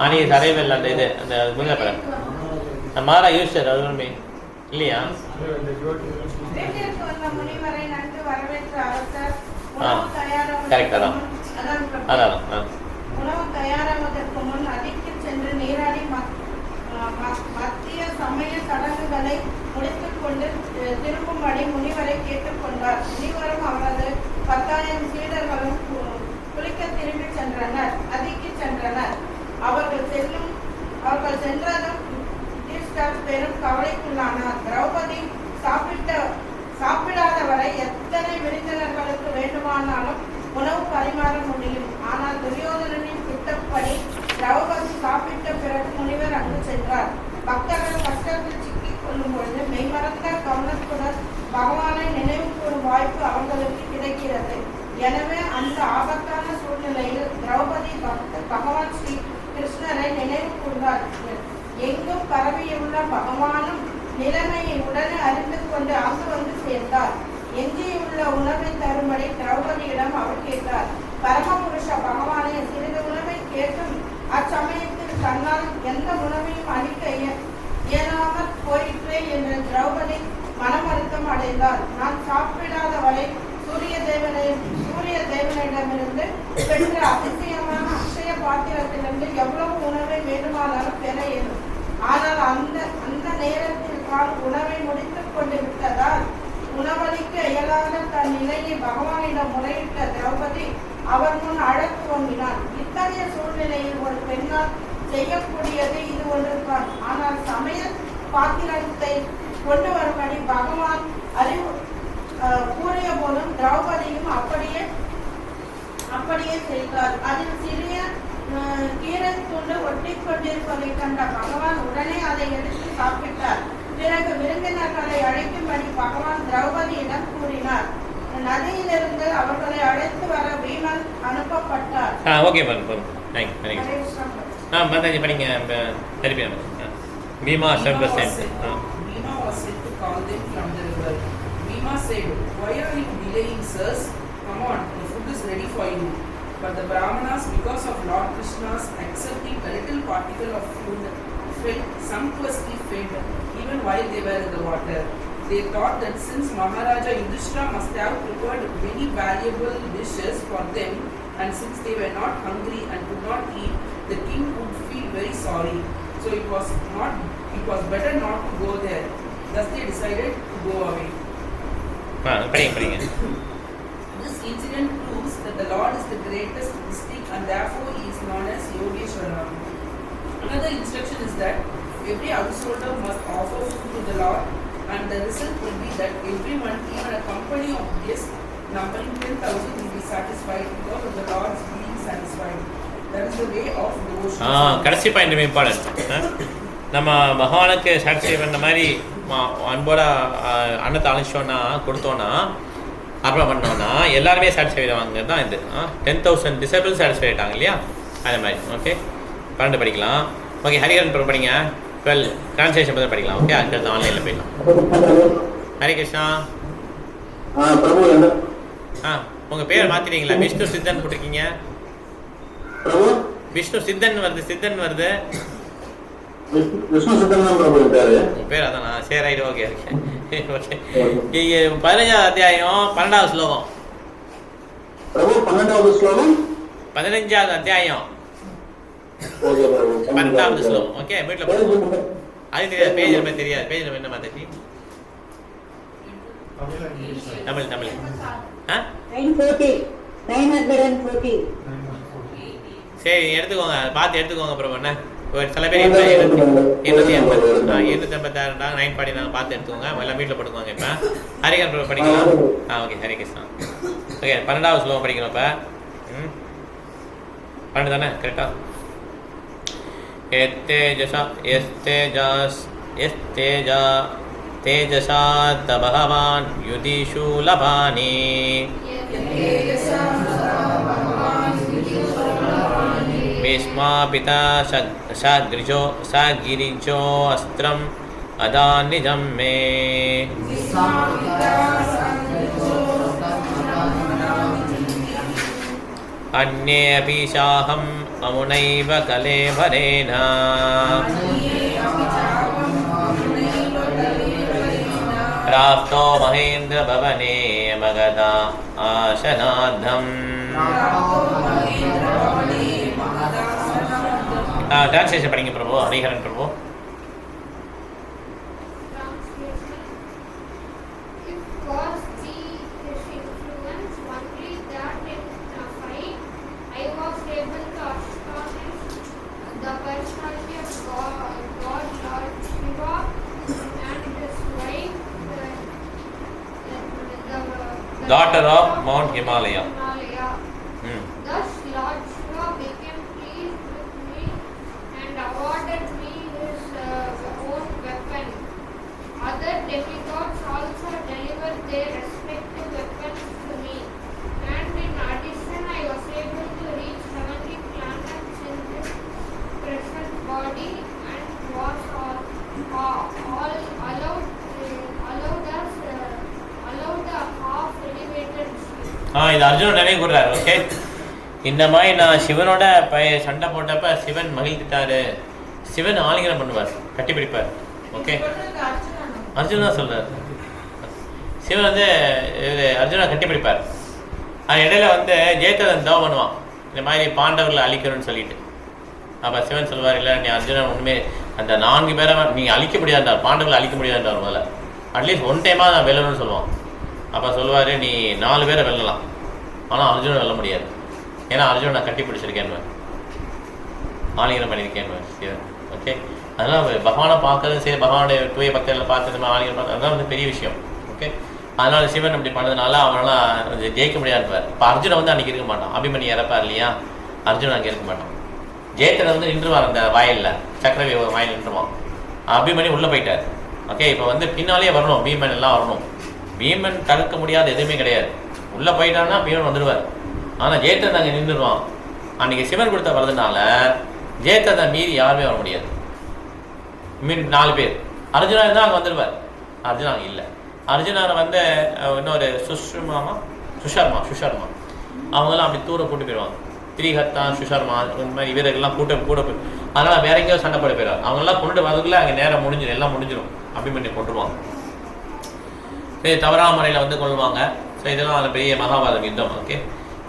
Speaker 1: ஆனி சரைவில் அந்த இது அந்த அதுக்கு முந்தைய பழக மாறா யூஸ் அது ஒன்றுமே இல்லையா? கரெக்ட், அதான் அதான்
Speaker 7: உணவு தயாராவதற்கு முன் அடிக்கு சென்று நீராடி மத்திய சமய சடங்குகளை முடித்துக் கொண்டு திரும்பும்படி முனிவரை கேட்டுக்கொண்டார். முனிவரும் அவரது 10,000 சீடர்களும் குளிக்க திரும்பி சென்றனர், அதிக்கு சென்றனர். அவர்கள் சென்றதும் பெரும் கவலைக்குள்ளானார். திரௌபதி சாப்பிடாதவரை எத்தனை விருந்தினர்களுக்கு வேண்டுமானாலும் உணவு பரிமாற முடியும். ஆனால் துரியோதனனின் திட்டப்படி திரௌபதி சாப்பிட்ட பிறகு முனிவர் அங்கு சென்றார். பக்தர்கள் கஷ்டத்தில் சிக்கிக் கொள்ளும் பொழுது மெய்மறந்த கவனத்துடன் பகவானை நினைவு கூறும் வாய்ப்பு அவர்களுக்கு கிடைக்கிறது. எனவே அந்த ஆபத்தான சூழ்நிலையில் திரௌபதி பகவான் ஸ்ரீ கிருஷ்ணரை நினைவு கூர்ந்தார். எங்கும் பரவியுள்ள பகவானும் நிலைமையை உடனே அறிந்து கொண்டு அங்கு வந்து சேர்ந்தார். எஞ்சியுள்ள உணவை தரும்படி திரௌபதியிடம் அவர் கேட்டார். பரமபுருஷ பகவானே, சிறிது உணவை கேட்டும் அச்சமயத்தில் தன்னால் எந்த உணவையும் அளிக்க இயலாமல் போயிற்றே என்று திரௌபதி மனமருத்தம் அடைந்தார். நான் சாப்பிடாத வரை சூரிய தேவனிடமிருந்து பெற்ற அதிசயமான அக்ஷய பாத்திரத்திலிருந்து எவ்வளவு உணவை வேண்டுமானாலும் பெற இயலும். ஆனால் அந்த நேரத்தில் தான் உணவை முடித்துக் கொண்டு விட்டதால் உணவளிக்க இயலாத தன் நிலையை பகவானிடம் முறையிட்ட திரௌபதி அவர் முன் அழத் துவங்கினார். இத்தகைய சூழ்நிலையில் ஒரு பெண்ணால் செய்யக்கூடியது இது ஒன்றுதான். ஆனால் சமய பாத்திரத்தை கொண்டு வரும்படி பகவான் கூறிய போதும் திரௌபதியும் அப்படியே செய்தார். அதில் சிறிய கீரை துண்டு ஒட்டி கொண்டிருப்பதை கண்ட பகவான் உடனே அதை எடுத்து சாப்பிட்டார். பிறகு விருந்தினர்களை அழைக்கும்படி பகவான் திரௌபதியிடம் கூறினார். நதியிலிருந்து அவர்களை அழைத்து வர பீமன் அனுப்பப்பட்டார்.
Speaker 1: ஓகே படிங்க திருப்பி Bhima said the same thing.
Speaker 8: Bhima was sent to call them from the river. Bhima said, "Why are you delaying, sirs? Come on, the food is ready for you." But the Brahmanas, because of Lord Krishna's accepting a little particle of food, felt sumptuously fed even while they were in the water. They thought that since Maharaja Yudhishthira must have prepared many valuable dishes for them, and since they were not hungry and could not eat, the king would feel very sorry. So it was better not to go there. Thus they decided to go away. This incident proves that the Lord is the greatest mystic and therefore he is known as Yogeshwara. Another instruction is that every householder must offer food to the Lord, and the result will be that everyone, even a company of guests numbering 10,000, will be satisfied because of the Lord's being satisfied. That is the way of devotion.
Speaker 1: கடைசி point important. நம்ம பகவானுக்கு satisfy பண்ண மாதிரி அன்போட அன்னத்தை அழைச்சோன்னா கொடுத்தோன்னா அப்புறம் பண்ணோன்னா எல்லாருமே சாட்டிஸ்ஃபை ஆவாங்க தான் இது. 10,000 டிசேபிள் சாட்டிஸ்ஃபை ஆகிட்டாங்க இல்லையா, அது மாதிரி. ஓகே 12 படிக்கலாம். ஓகே ஹரிஹரன் அப்புறம் படிங்க. 12 டிரான்ஸ்லேஷன் பற்றி படிக்கலாம். ஓகே அடுத்தது ஆன்லைனில் போயிடலாம். ஹரி கிருஷ்ணா. உங்கள் பேர் மாற்றிட்டீங்களா? விஷ்ணு சித்தன் போட்டிருக்கீங்க. விஷ்ணு சித்தன் வருது. பேர் அதானா? சரி ரைட். Okay okay okay. 15வது அத்தியாயம் 12வது ஸ்லோகம். 15வது அத்தியாயம் 12வது ஸ்லோகம். ஓகே வீட்டில் போடுவோம். அது தெரியாது, பேஜ் நம்பர் தெரியாது. பேஜ் நம்பர் என்ன மாற்றி? தமிழ்
Speaker 2: 940.
Speaker 1: சரி எடுத்துக்கோங்க, பார்த்து எடுத்துக்கோங்க. அப்புறம் என்ன ஒரு சில பேர் 280 949 பார்த்து எடுத்துக்கோங்க. எல்லாம் வீட்டில் போட்டுக்கோங்க. இப்போ ஹரிகன் படிக்கலாம். ஓகே ஹரி கிருஷ்ணா. ஓகே 12வது ஸ்லோகம் படிக்கணும். இப்போ 12 தானே கரெக்டா? தேஜசாத் பகவான் யுதிஷு லபானி भीष्मा पिता सागिरिजो अस्त्रम् अदानिजं मे अन्ये अपि शाहम् अमुनैव कलेवरेण प्राप्तो महेन्द्र भवने मगधा आशनाद्धम्. ट्रांसलेशन पढ़ेंगे प्रभु. हरिहरन प्रभु.
Speaker 3: If gods be his influence, only that in a fight I was able to astonish the personality of God Lord Shiva and his wife, the
Speaker 1: daughter of Mount Himalaya.
Speaker 3: Thus Lord Shiva became pleased with me and awarded me his own weapon. Other demigods also delivered their respective weapons to me, and in addition I was able to reach heavenly planets in this present body and was all allowed the half elevated ship.
Speaker 1: இது அர்ஜுன் நினைவு கூறாரு. Okay இந்த மாதிரி நான் சிவனோட சண்டை போட்டப்ப சிவன் மகிழ்ந்துட்டாரு. சிவன் ஆலிங்கனம் பண்ணுவார், கட்டிப்பிடிப்பார். Okay, Arjuna சொல்றாரு. சிவன் வந்து அர்ஜுனா கட்டிப்பிடிப்பார். அது இடையில வந்து ஜெயத்ரதன் தவம் பண்ணுவான், இந்த மாதிரி பாண்டவர்களை அழிக்கணும்னு சொல்லிட்டு. அப்போ சிவன் சொல்வார், இல்லை நீ அர்ஜுனன் ஒன்றுமே அந்த 4 பேரை நீங்கள் அழிக்க முடியாதார், பாண்டவர்களை அழிக்க முடியாதார். முதல்ல அட்லீஸ்ட் ஒன் டைமாக நான் வெல்லணும்னு சொல்லுவான். அப்போ சொல்லுவார், நீ 4 பேரை வெல்லலாம், ஆனால் அர்ஜுனன் வெல்ல முடியாது. ஏன்னா அர்ஜுனன் நான் கட்டி பிடிச்சிருக்கேன்னு, ஆலிங்கனம் பண்ணியிருக்கேன்னு சிவன். ஓகே, அதெல்லாம் பகவானை பார்க்கறது சரி, பகவானுடைய தூய பக்தர்களை பார்த்து ஆலிங்கனம் பார்த்து அதெல்லாம் வந்து பெரிய விஷயம். ஓகே, அதனால் சிவன் அப்படி பண்ணதுனால அவனால் ஜெயிக்க முடியாதுப்பார். இப்போ அர்ஜுனன் வந்து அன்றைக்கி இருக்க மாட்டான், அபிமன்யு இறப்பார் இல்லையா, அர்ஜுனன் அங்கே இருக்க மாட்டான். ஜெயத்ரதன் வந்து நின்றுவார், அந்த வாயிலில் சக்கரவி வாயில் நின்றுவான். அபிமன்யு உள்ளே போயிட்டார். ஓகே, இப்போ வந்து பின்னாலேயே வரணும், பீமன் எல்லாம் வரணும். பீமன் தடுக்க முடியாத எதுவுமே கிடையாது. உள்ளே போயிட்டான்னா பீமன் வந்துடுவார். ஆனால் ஜெயத்ரதன் அங்கே நின்றுடுவான். அன்றைக்கி சிவன் கொடுத்த வரதுனால ஜெயத்ரதன் மீறி யாருமே வர முடியாது. மீன் 4 பேர். அர்ஜுனா இருந்தால் அங்கே வந்துடுவார். அர்ஜுனா அங்கே இல்லை. அர்ஜுனாரை வந்து இன்னொரு சுஷர்மா அவங்கெல்லாம் அப்படி தூர கூட்டு போயிடுவாங்க. திரிஹத்தான், சுஷர்மா, இந்த மாதிரி வீரர்கள்லாம் கூட போய், அதனால் வேற எங்கேயோ சண்டை போட போயிடுவாங்க. அவங்கெல்லாம் கொண்டுட்டு வரதுக்குள்ளே அங்கே நேரம் முடிஞ்சிடும், எல்லாம் முடிஞ்சிடும். அபிமன்யு கொண்டுருவாங்க. சரி, தவறான முறையில் வந்து கொள்வாங்க. ஸோ இதெல்லாம் அந்த பெரிய மகாபாரதம் யுத்தம். ஓகே,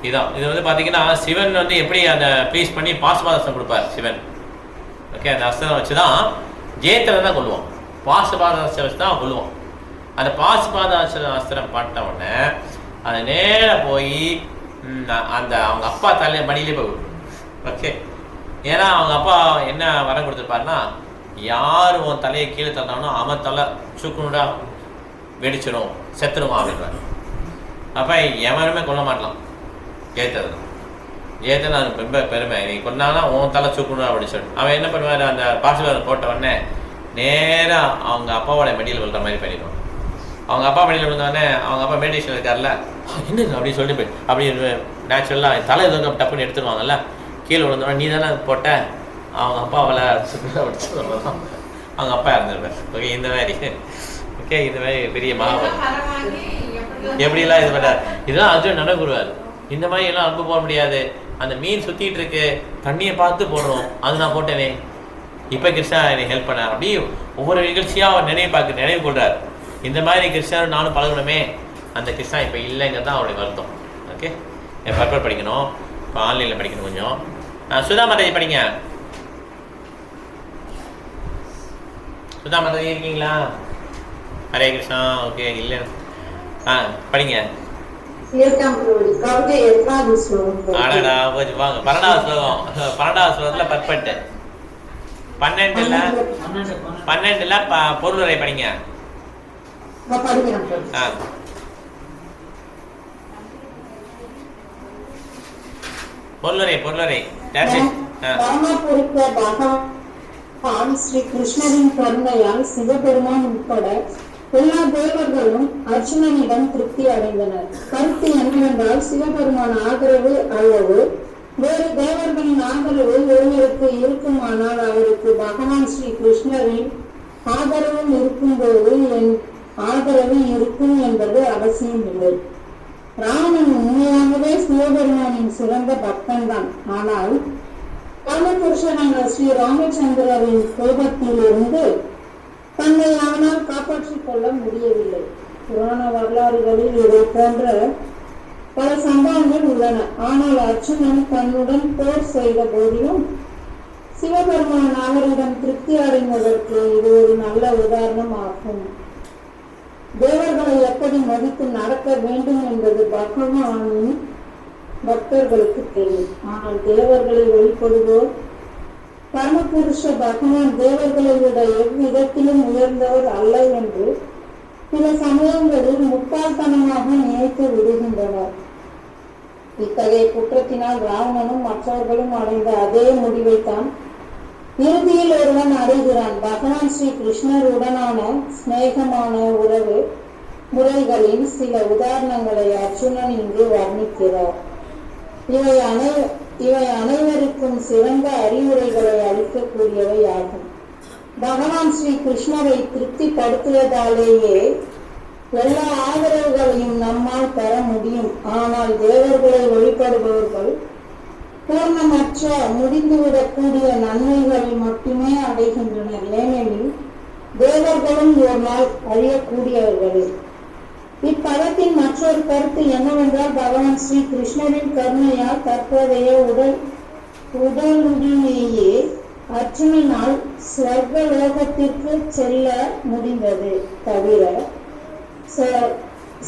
Speaker 1: இதுதான் இது வந்து பார்த்தீங்கன்னா சிவன் வந்து எப்படி அதை ப்ளீஸ் பண்ணி பாசுபாதஸ்திரம் கொடுப்பார் சிவன். ஓகே, அந்த அஸ்திரம் வச்சு தான் ஜெயத்ரதன் தான் கொள்ளுவான். பாசுபாதாஸ்திரம் வச்சு தான் கொள்ளுவான். அந்த பாசுபாதாஸ்திரம் பாட்ட உடனே அதை நேராக போய் அந்த அவங்க அப்பா தலை மடியிலே போய் விடும். ஓகே, ஏன்னா அவங்க அப்பா என்ன வரம் கொடுத்துருப்பாருன்னா, யார் உன் தலையை கீழே தந்தானோ அவன் தலை சுக்குனுடா வெடிச்சிடும், செத்துருவான் அப்படின்றார். அப்போ எவனுமே கொல்ல மாட்டலாம் ஜெயத்ரதன் அது ரொம்ப பெருமை. நீ கொண்டானா உன் தலை சுக்குனுடா வெடிச்சிடும். அவன் என்ன பண்ணுவார், அந்த பாசுபாதம் போட்ட உடனே நேராக அவங்க அப்பாவோட மெடியில் விழுற மாதிரி பண்ணிடுவான். அவங்க அப்பா மடியில் விழுந்தோடனே அவங்க அப்பா மெடிடேஷன் இருக்கார்ல, என்ன அப்படின்னு சொல்லிட்டு போய் அப்படி நேச்சுரலாக தலை எதுவும் டப்புன்னு எடுத்துருவாங்கல்ல, கீழே விழுந்தோடனே நீ தானே போட்ட, அவங்க அப்பாவில் தான் அவங்க அப்பா இறந்துருப்பார். ஓகே, இந்த மாதிரி. ஓகே, இந்த மாதிரி பெரிய மகாபாரதம் எப்படிலாம் இது பண்ணார். இதெல்லாம் அர்ஜுன் நடக்குருவார். இந்த மாதிரி எல்லாம் அன்பு போட முடியாது. அந்த மீன் சுற்றிட்டு இருக்கு, தண்ணியை பார்த்து போடுறோம், அது நான் போட்டேனே, இப்போ கிருஷ்ணா என்னை ஹெல்ப் பண்ணார். அப்படி ஒவ்வொரு நிகழ்ச்சியாக அவர் நினைவு கொள்றார். இந்த மாதிரி கிருஷ்ணன் நானும் பழகணுமே, அந்த கிருஷ்ணா இப்போ இல்லைங்கிறது தான் அவருடைய வருத்தம். ஓகே, பர்பர் படிக்கணும், இப்போ ஆன்லைனில் படிக்கணும் கொஞ்சம். சுதா மாதாஜி படிங்க. சுதா மாதாஜி இருக்கீங்களா? ஹரே கிருஷ்ணா. ஓகே, இல்லை படிங்க. ஆடாடா வாங்க, 12வது ஸ்லோகம். 12வது ஸ்லோகத்தில் பர்பெக்ட். 12ல் பொருளுரை படிங்க. பொருளுரை ஸ்ரீ கிருஷ்ணரின் கருணையால் சிவபெருமான் உட்பட எல்லா தேவர்களும் அர்ஜுனனிடம் திருப்தி அடைந்தனர். கருத்து என்னவென்றால், சிவபெருமான் ஆதரவு அல்லது வேறு தேவர்களின் ஆதரவு ஒருவருக்கு இருக்குமானால் அவருக்கு பகவான் ஸ்ரீ கிருஷ்ணரின் ஆதரவும் இருக்கும்போது என் ஆதரவு இருக்கும் என்பது அவசியம் இல்லை. ராமன் உண்மையாகவே சிவபெருமானின் சிறந்த பக்தன் தான். ஆனால் பரமபுருஷனான ஸ்ரீ ராமச்சந்திரரின் கோபத்தில் இருந்து தன்னை அவனால் காப்பாற்றிக் கொள்ள முடியவில்லை. புராண வரலாறுகளில் இதை போன்ற பல சம்பவங்கள் உள்ளன. ஆனால் அர்ஜுனன் தன்னுடன் போர் செய்த போதிலும் சிவபெருமான் அவரிடம் திருப்தி அடைந்ததற்கு இது ஒரு நல்ல உதாரணம் ஆகும். தேவர்களை எப்படி மதித்து நடக்க வேண்டும் என்பது பகவானின் பக்தர்களுக்கு தெரியும். ஆனால் தேவர்களை வழிபடுவோர் பரமபுருஷ பகவான் தேவர்களை விட எவ்விதத்திலும் உயர்ந்தவர் அல்ல என்று சில சமயங்களில் முட்டாள்தனமாக நினைத்து விடுகின்றனர். இத்தகைய குற்றத்தினால் ராவணனும் மற்றவர்களும் அடைந்த அதே முடிவைத்தான் இறுதியில் ஒருவன் அடைகிறான். பகவான் ஸ்ரீ கிருஷ்ணருடனான சிநேகமான உறவு முறைகளின் சில உதாரணங்களை அர்ஜுனன் இங்கு வர்ணிக்கிறார். இவை அனைவருக்கும் சிறந்த அறிவுரைகளை அளிக்கக்கூடியவை ஆகும். பகவான் ஸ்ரீ கிருஷ்ணரை திருப்திப்படுத்துவதாலேயே எல்லா ஆதரவுகளையும் நம்மால் பெற முடியும். ஆனால் தேவர்களை வழிபடுபவர்கள்
Speaker 9: பூர்ணமற்ற முடிந்துவிடக்கூடிய நன்மைகளை மட்டுமே அடைகின்றனர். ஏனெனில் தேவர்களும் ஒரு நாள் அழியக்கூடியவர்களே. இப்பதத்தின் மற்றொரு கருத்து என்னவென்றால், பகவான் ஸ்ரீ கிருஷ்ணரின் கருணையால் தற்போதைய உடலுடனேயே அர்ஜுனனால் ஸ்வர்கலோகத்திற்கு செல்ல முடிந்தது. தவிர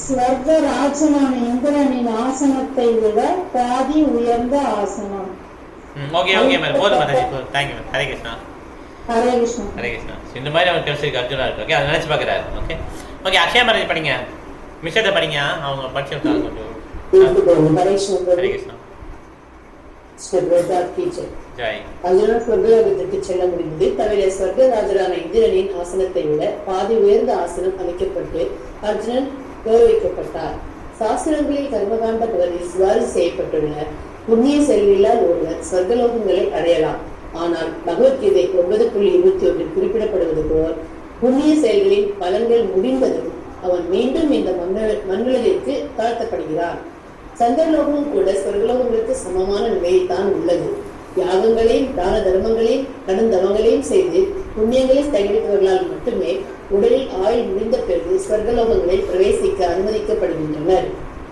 Speaker 9: ஸ்வர்கராஜனான இந்திரனின் ஆசனத்தை விட பாதி உயர்ந்த ஆசனம்.
Speaker 1: ஓகே ஓகே மேம், போதும் ma'am, thank you ma'am. Hare Krishna.
Speaker 9: Hare Krishna.
Speaker 1: Hare Krishna. இந்த மாதிரி அவர் கிடைச்சிருக்கு அர்ஜுனா இருக்கு. ஓகே, அதை நினச்சி பார்க்குறாரு. ஓகே ஓகே, அக்ஷயா மேரேஜ் படிங்க, மிஸ்டர்கிட்ட படிங்க, அவங்க படிச்சிருக்காங்க கொஞ்சம். ஹரே கிருஷ்ணா. ஜெய்.
Speaker 10: அர்ஜுனா ஸ்வர்கலோகத்திற்கு செல்ல முடிந்தது. தவிர ஸ்வர்கராஜரான இந்திரனின் ஆசனத்தை விட பாதி உயர்ந்த ஆசனம் அமைக்கப்பட்டு அர்ஜுனன் கௌரவிக்கப்பட்டார். சாஸ்திரங்களில் கர்மகாண்ட பகுதியில் சிபாரிசு செய்யப்பட்டுள்ள புண்ணிய செயல்களால் ஒருவர் ஸ்வர்கலோகங்களை அடையலாம். ஆனால் பகவத்கீதை 9.21 குறிப்பிடப்படுவது போல் புண்ணிய செயல்களின் பலன்கள் முடிந்ததும் அவன் மீண்டும் இந்த மண்ணுலகிற்கு தாழ்த்தப்படுகிறான். சந்திரலோகமும் கூட ஸ்வர்கலோகங்களுக்கு சமமான நிலையில் தான் உள்ளது. யாகங்களையும் தான தர்மங்களையும் கடுந்தவங்களையும் செய்து புண்ணியங்களை சேகரிப்பவர்களால் மட்டுமே உடலில் ஆயுள் முடிந்த பிறகு ஸ்வர்கலோகங்களில் பிரவேசிக்க அனுமதிக்கப்படுகின்றனர்.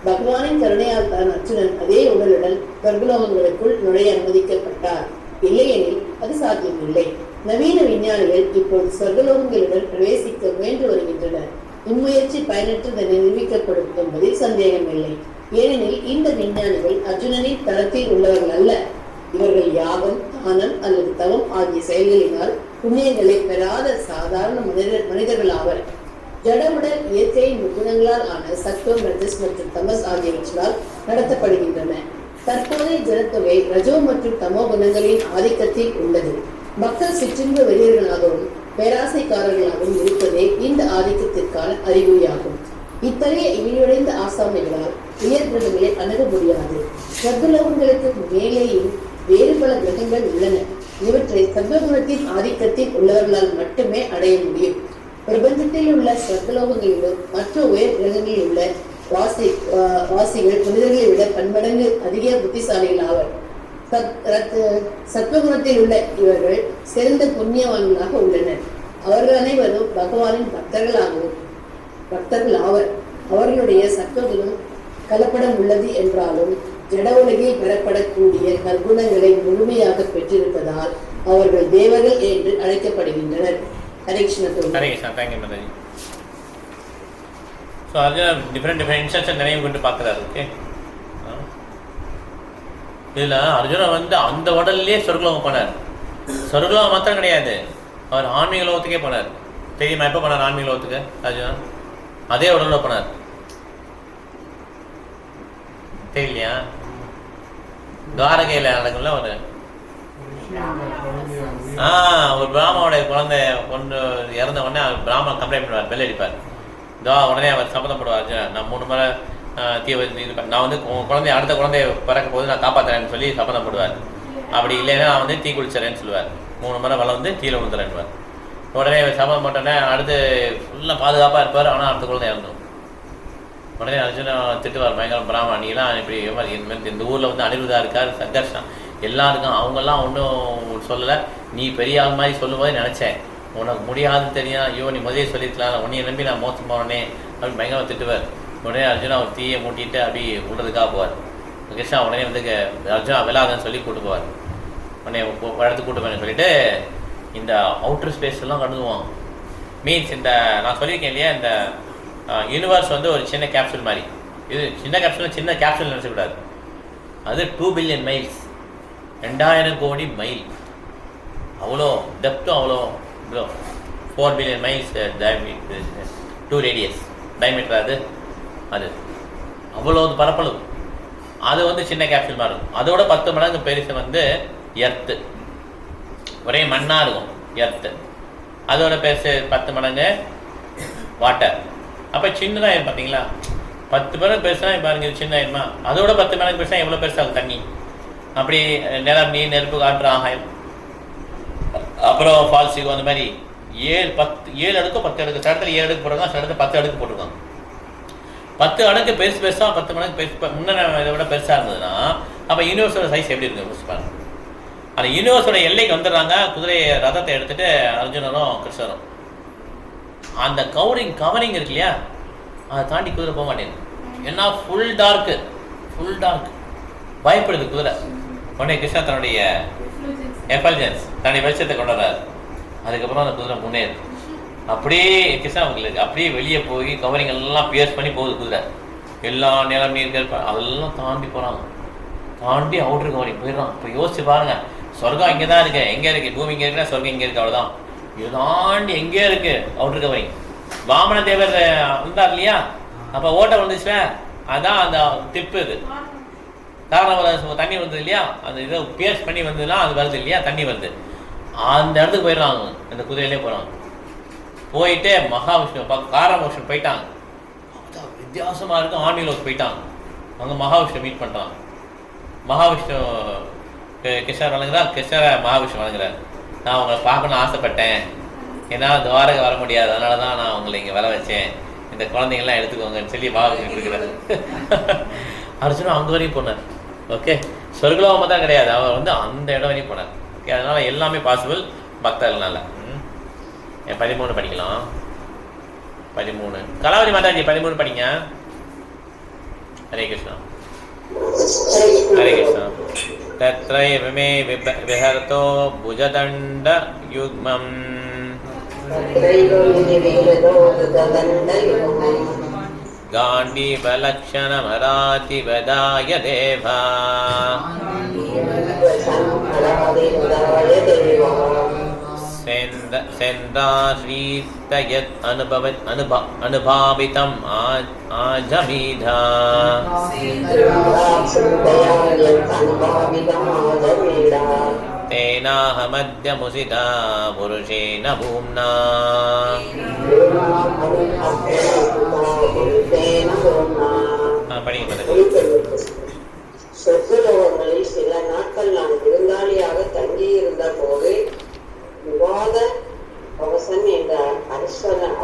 Speaker 10: பகவானின் கருணையால் தான் அர்ஜுனன் அதே உடலுடன் ஸ்வர்கலோகங்களுக்குள் நுழைய அனுமதிக்கப்பட்டார். இல்லையெனில் அது சாத்தியமில்லை. நவீன விஞ்ஞானிகள் இப்போது ஸ்வர்கலோகங்களுடன் பிரவேசிக்க முயன்று வருகின்றனர். இம்முயற்சி பயனற்றது என நிரூபிக்கப்படும் என்பதில் சந்தேகமில்லை. ஏனெனில் இந்த விஞ்ஞானிகள் அர்ஜுனனின் தரத்தில் உள்ளவர்கள் அல்ல. இவர்கள் யாகம், தானம் அல்லது தவம் ஆகிய செயல்களினால் புண்ணியங்களை பெறாத சாதாரண மனிதர்கள் ஆவர். ஜடவுடல் இயற்கையின் முக்குணங்களால் ஆன சத்துவம், ரஜஸ் மற்றும் தமஸ் ஆகியவற்றால் நடத்தப்படுகின்றன. தற்போதைய ஜனத்தொகை ரஜோ மற்றும் தமோ குணங்களின் ஆதிக்கத்தில் உள்ளது. மக்கள் சிற்றின்ப வெறியர்களாகவும் பேராசைக்காரர்களாகவும் இருப்பதே இந்த ஆதிக்கத்திற்கான அறிகுறியாகும். இத்தகைய இழிவடைந்த ஆசாமிகளால் உயர் கிரகங்களை அணுக முடியாது. ஸ்வர்கலோகங்களுக்கு மேலேயும் வேறு பல கிரகங்கள் உள்ளன. இவற்றை சத்வகுணத்தின் ஆதிக்கத்தில் உள்ளவர்களால் மட்டுமே அடைய முடியும். பிரபஞ்சத்தில் உள்ள ஸ்வர்கலோகங்களிலும் மற்ற உயர் கிரகங்களில் உள்ள வாசிகள் மனிதர்களை விட பன்மடங்கு அதிக புத்திசாலிகள் ஆவர். சத்வகுணத்தில் உள்ள இவர்கள் சிறந்த புண்ணியவான்களாக உள்ளனர். அவர்கள் அனைவரும் பகவானின் பக்தர்கள் ஆவர். அவர்களுடைய சத்வகுணம் கலப்படம் உள்ளது என்றாலும் ஜட உலகில் பெறப்படக்கூடிய நற்குணங்களை முழுமையாக பெற்றிருப்பதால் அவர்கள் தேவர்கள் என்று அழைக்கப்படுகின்றனர். Hare Krishna.
Speaker 1: Thank you Mataji. So Arjun different instruction நிறைய கொண்டு பார்க்குறாரு. ஓகே, இதில் அர்ஜுனன் அந்த உடல்லையே சொர்க்கலோகம் போனார். சொர்க்கலோகம் மாத்திரம் கிடையாது, அவர் ஆன்மீக லோகத்துக்கே போனார். தெரியுமா எப்போ போனார் ஆன்மீக லோகத்துக்கு அர்ஜுனன்? அதே உடலில் போனார். தெரியலையா? துவாரகையில் நடக்கும்ல ஒரு பிராமனுடைய குழந்தை ஒன்று இறந்த உடனே பிராமணன் கம்ப்ளைண்ட் பண்ணுவார், பெல் அடிப்பார். உடனே அவர் சம்மந்தப்படுவார், நான் 3 முறை நான் உன் குழந்தைய அடுத்த குழந்தைய பிறக்க போது நான் காப்பாற்றுறேன்னு சொல்லி சம்மந்தப்படுவார். அப்படி இல்லைன்னா நான் தீ குளிச்சுறேன்னு சொல்லுவார். 3 முறை வளர்ந்து கீழே விழுந்துறேன்னுவார். உடனே சம்மந்தம் போட்டோன்னே அடுத்து ஃபுல்லாக பாதுகாப்பாக இருப்பார். ஆனால் அடுத்த குழந்தை இறந்துடும். உடனே அர்ஜுனா திட்டுவார், பயங்கரம் பிராமணன் நீலாம் இப்படி இந்த ஊரில் அனிருதா இருக்கார், சங்கர்ஷன் எல்லாருக்கும் அவங்கெல்லாம் ஒன்றும் சொல்லலை. நீ பெரிய ஆள் மாதிரி சொல்லும்போது நினச்சேன், உனக்கு முடியாதுன்னு தெரியும். ஐயோ நீ முதலே சொல்லியிருக்கலாம், உன்னையை நம்பி நான் மோசம் போனேனே அப்படின்னு பயங்கரமாக திட்டுவார். உடனே அர்ஜுனா ஒரு தீயை மூட்டிட்டு அப்படி விடுறதுக்காக போவார். கிருஷ்ணா உடனே அர்ஜுனா விளாதன்னு சொல்லி கூட்டு போவார். உடனே இடத்துக்கு கூட்டு போய் சொல்லிட்டு இந்த அவுட்டர் ஸ்பேஸ் எல்லாம் கண்டுக்குவான். மீன்ஸ் இந்த நான் சொல்லியிருக்கேன் இல்லையா, இந்த யூனிவர்ஸ் ஒரு சின்ன கேப்சூல் மாதிரி. இது சின்ன கேப்சூல், சின்ன கேப்சூல் நினச்சக்கூடாது. அது 2 பில்லியன் மைல்ஸ், 2000 கோடி மைல். அவ்வளோ டெப்த்தும் அவ்வளோ 4 பில்லியன் மைல்ஸ் 2 ரேடியஸ் டயமீட்டர். அது அவ்வளோ பரப்பளவு. அது சின்ன கேப்சூல் மாதிரி இருக்கும். அதோட 10 மடங்கு பெருசு எர்த்து. ஒரே மண்ணாக இருக்கும் எர்த்து. அதோட பெருசு 10 மடங்கு வாட்டர். அப்போ சின்னதாக பார்த்தீங்களா, 10 மடங்கு பெருசாக பாருங்க, இது சின்ன ஆயிருமா? அதோட 10 மடங்கு பெருசாக எவ்வளோ பெருசாகும் தண்ணி. அப்படி நிலம், நீர், நெருப்பு, காற்று, ஆகாயம், அப்புறம் ஃபால்ஸிகோ, அந்த மாதிரி 7 அடுக்கு 10 அடுக்கு. சில இடத்துல 7 அடுக்கு போட்டிருக்காங்க, சில இடத்துல 10 அடுக்கு போட்டிருக்காங்க. 10 அடுக்கு பெருசாக 10 மடங்கு பெருசு முன்ன இதை விட பெருசாக இருந்ததுன்னா அப்போ யூனிவர்ஸோட சைஸ் எப்படி இருக்குது யோசிச்சு பாருங்க. அந்த யூனிவர்ஸோட எல்லைக்கு வந்துடுறாங்க, குதிரை ரதத்தை எடுத்துட்டு அர்ஜுனரும் கிருஷ்ணரும். அந்த கவரிங் இருக்கு இல்லையா, அதை தாண்டி குதிரை போக மாட்டேங்குது. ஏன்னா ஃபுல் டார்க்கு, பயப்படுது குதிரை. உடனே கிருஷ்ணா தன்னுடைய எஃபல்ஜன்ஸ், தன்னுடைய வெளிச்சத்தை கொண்டு வர்றாரு. அதுக்கப்புறம் அந்த குதிரை முன்னேறுது. அப்படியே கிருஷ்ணா அவங்களுக்கு அப்படியே வெளியே போய் கவரிங் எல்லாம் பியர்ஸ் பண்ணி போகுது குதிரை. எல்லா நிலம் நீர்கள் அதெல்லாம் தாண்டி போகிறாங்க, தாண்டி அவுட்ரு கவரிங் போயிடுறான். இப்போ யோசிச்சு பாருங்க, சொர்க்கம் இங்கே தான் இருக்கு, எங்கே இருக்கு? பூமி இங்கே இருக்குன்னா சொர்க்கம் இங்கே இருக்கு, அவ்வளோதான். இது தாண்டி எங்கே இருக்கு அவுட்ரு கவரிங். வாமன தேவர் இருந்தார் இல்லையா, அப்போ ஓட்டை வந்துச்சுல, அதான் அந்த டிப்பு. இது காரணம் தண்ணி வந்தது இல்லையா, அந்த இதை பியர்ஸ் பண்ணி வந்ததுன்னா அது வருது இல்லையா, தண்ணி வருது. அந்த இடத்துக்கு போயிடுறாங்க, அந்த குதிரையிலே போகிறாங்க. போயிட்டு மகாவிஷ்ணு காரமோஷன் போயிட்டாங்க. வித்தியாசமாக இருக்கும், ஆன்மீலோக்கு போயிட்டாங்க. அங்கே மகாவிஷ்ணு மீட் பண்ணுறாங்க. மகாவிஷ்ணு கிருஷ்ணர் வழங்குறார், கிருஷ்ணரை மகாவிஷ்ணு வழங்குறார். நான் உங்களை பார்க்கணும்னு ஆசைப்பட்டேன், என்னால் துவாரகை வர முடியாது, அதனால தான் நான் உங்களை இங்கே வர வச்சேன், இந்த குழந்தைங்கள்லாம் எடுத்துக்கோங்கன்னு சொல்லி மகாவிஷ்ணு கொடுக்குறாரு. அர்ஜுனா அங்கே வரையும் போனார். ஓகே, சொர்க்கலோகமாக தான் கிடையாது, அவர் வந்து அந்த இடம் வரையும் போனார். ஓகே, அதனால் எல்லாமே பாசிபிள் பக்தர்களால். 13 படிக்கலாம். 13 கலாவதி மாதாஜி 13 படிங்க. ஹரே கிருஷ்ணா. ஹரே கிருஷ்ணா. தத்ரைவ மே விஹர்தோ புஜதண்ட யுக்மம் காண்டீவலக்ஷணமராதி வதாய தேவா செந்தாஸ்ரீத்தயத் அனுபாவிதம் ஆஜமீதா தேனாஹமத்யமுசிதா புருஷேன பூம்னா. படிங்க.
Speaker 11: சொர்க்கலோகங்களில் சில நாட்கள் நான் விருந்தாளியாக தங்கியிருந்த போது விவாத அவசன் என்ற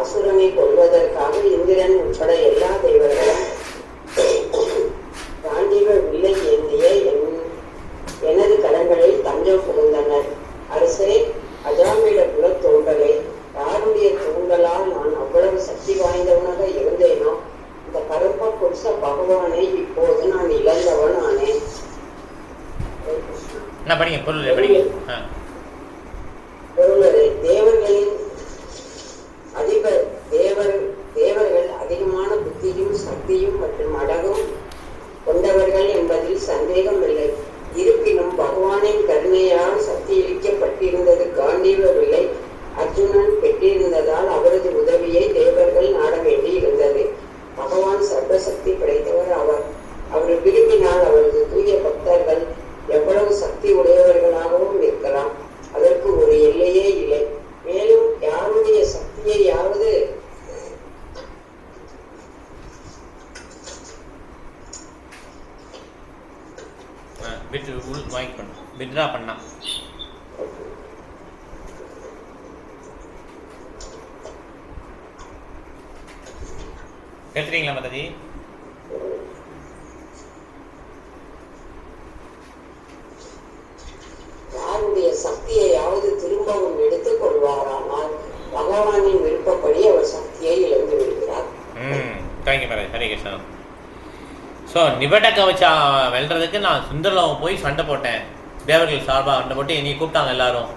Speaker 11: அசுரனை கொள்வதற்காக இந்திரன் உட்பட எல்லா தேவர்களும் காண்டீவ வில்லை ஏந்திய எனது கடன்களில் தஞ்சம் புகுந்தனர். அரசே, அஜாமிட குல தோன்றலே, யாருடைய தூண்டலால் நான் அவ்வளவு சக்தி வாய்ந்தவனாக இருந்தேனோ, இந்த கருப்ப புருஷ பகவானை இப்போது நான் இழந்தவன் ஆனேன். பொருளரே, தேவர்களின் அதிபர் தேவர்கள் அதிகமான புத்தியும் சக்தியும் மற்றும் அடகும் கொண்டவர்கள் என்பதில் சந்தேகம் இல்லை. இருப்பினும் பகவானின் கருணையால் சக்தியளிக்கப்பட்டிருந்தது காண்டீவ விலை அர்ஜுனன் பெற்றிருந்ததால் அவரது உதவியை தேவர்கள் நாட வேண்டி இருந்தது. பகவான் சர்வசக்தி படைத்தவர் அவர். அவர் விரும்பினால் அவரது தூய பக்தர்கள் எவ்வளவு சக்தி உடையவர்களாகவும் இருக்கலாம். அதற்கு ஒரு எல்லையே இல்லை. மேலும் யாருடைய சக்தியையாவது
Speaker 1: வித்ரா பண்ணா எடுத்துறீங்களா மாதாஜி?
Speaker 11: யாருடைய சக்தியையாவது திரும்பவும் எடுத்துக் கொள்வாரானால் பகவானின் விருப்பப்படி அவர் சக்தியை இழந்து விடுகிறார்.
Speaker 1: Thank you madam. Hare Krishna. So நிபட கவச்சா வெல்றதுக்கு நான் சுந்தரலோகம் போய் சண்டை போட்டேன். தேவர்கள் சார்பாக சண்டை போட்டு என்னை கூப்பிட்டாங்க எல்லாரும்.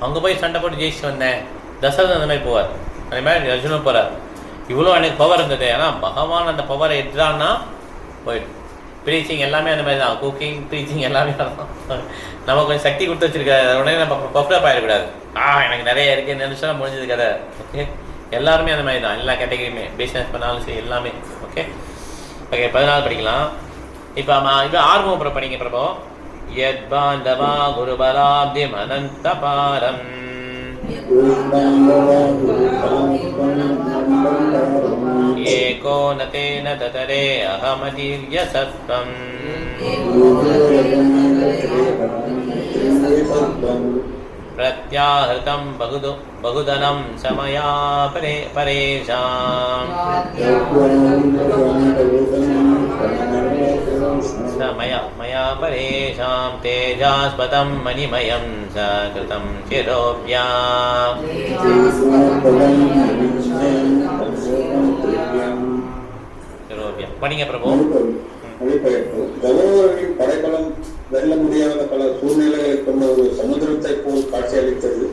Speaker 1: அங்கே போய் சண்டை போட்டு ஜெயிச்சுட்டு வந்தேன். தசரதன் அந்த மாதிரி போவார், அதே மாதிரி அர்ஜுனன் போகிறார். இவ்வளோ எனக்கு பவர் இருந்தது. ஆனால் பகவான் அந்த பவரை எடுத்தான்னா போயிட்டு ப்ரீச்சிங் எல்லாமே அந்த மாதிரி தான். குக்கிங், ப்ரீச்சிங் எல்லாமே தான். நம்ம கொஞ்சம் சக்தி கொடுத்து வச்சிருக்காரு, உடனே நம்ம பஃப்டப் ஆகிடக்கூடாது. எனக்கு நிறைய இருக்குது நினச்சா முடிஞ்சது கதை. ஓகே, எல்லாருமே அந்த மாதிரி தான், எல்லா கேட்டகரியுமே. பிஸ்னஸ் பண்ணாலும் சரி, எல்லாமே. ஓகே ஓகே 14 படிக்கலாம். இப்போ ஆர்வம் படிங்க பிரபோ. யத் பாந்தவா குருபலாப்திம் அனந்தபாரம் ஏகோ நதேன ததரே அஹமதீர்ய சத்வம் பிரத்யாஹிருதம் பகுதனம் சமயா பரேஷாம் मया मया परेषां तेजास्पदं मणिमयं सकृतं शिरोभ्याम् शिरोभ्याम् படிங்க பிரபு.
Speaker 12: கௌரவர்களின் படைபலம் வெல்ல முடியாத பல சூழ்நிலைகளை கொண்ட ஒரு சமுத்திரத்தை போல் காட்சியளித்தது.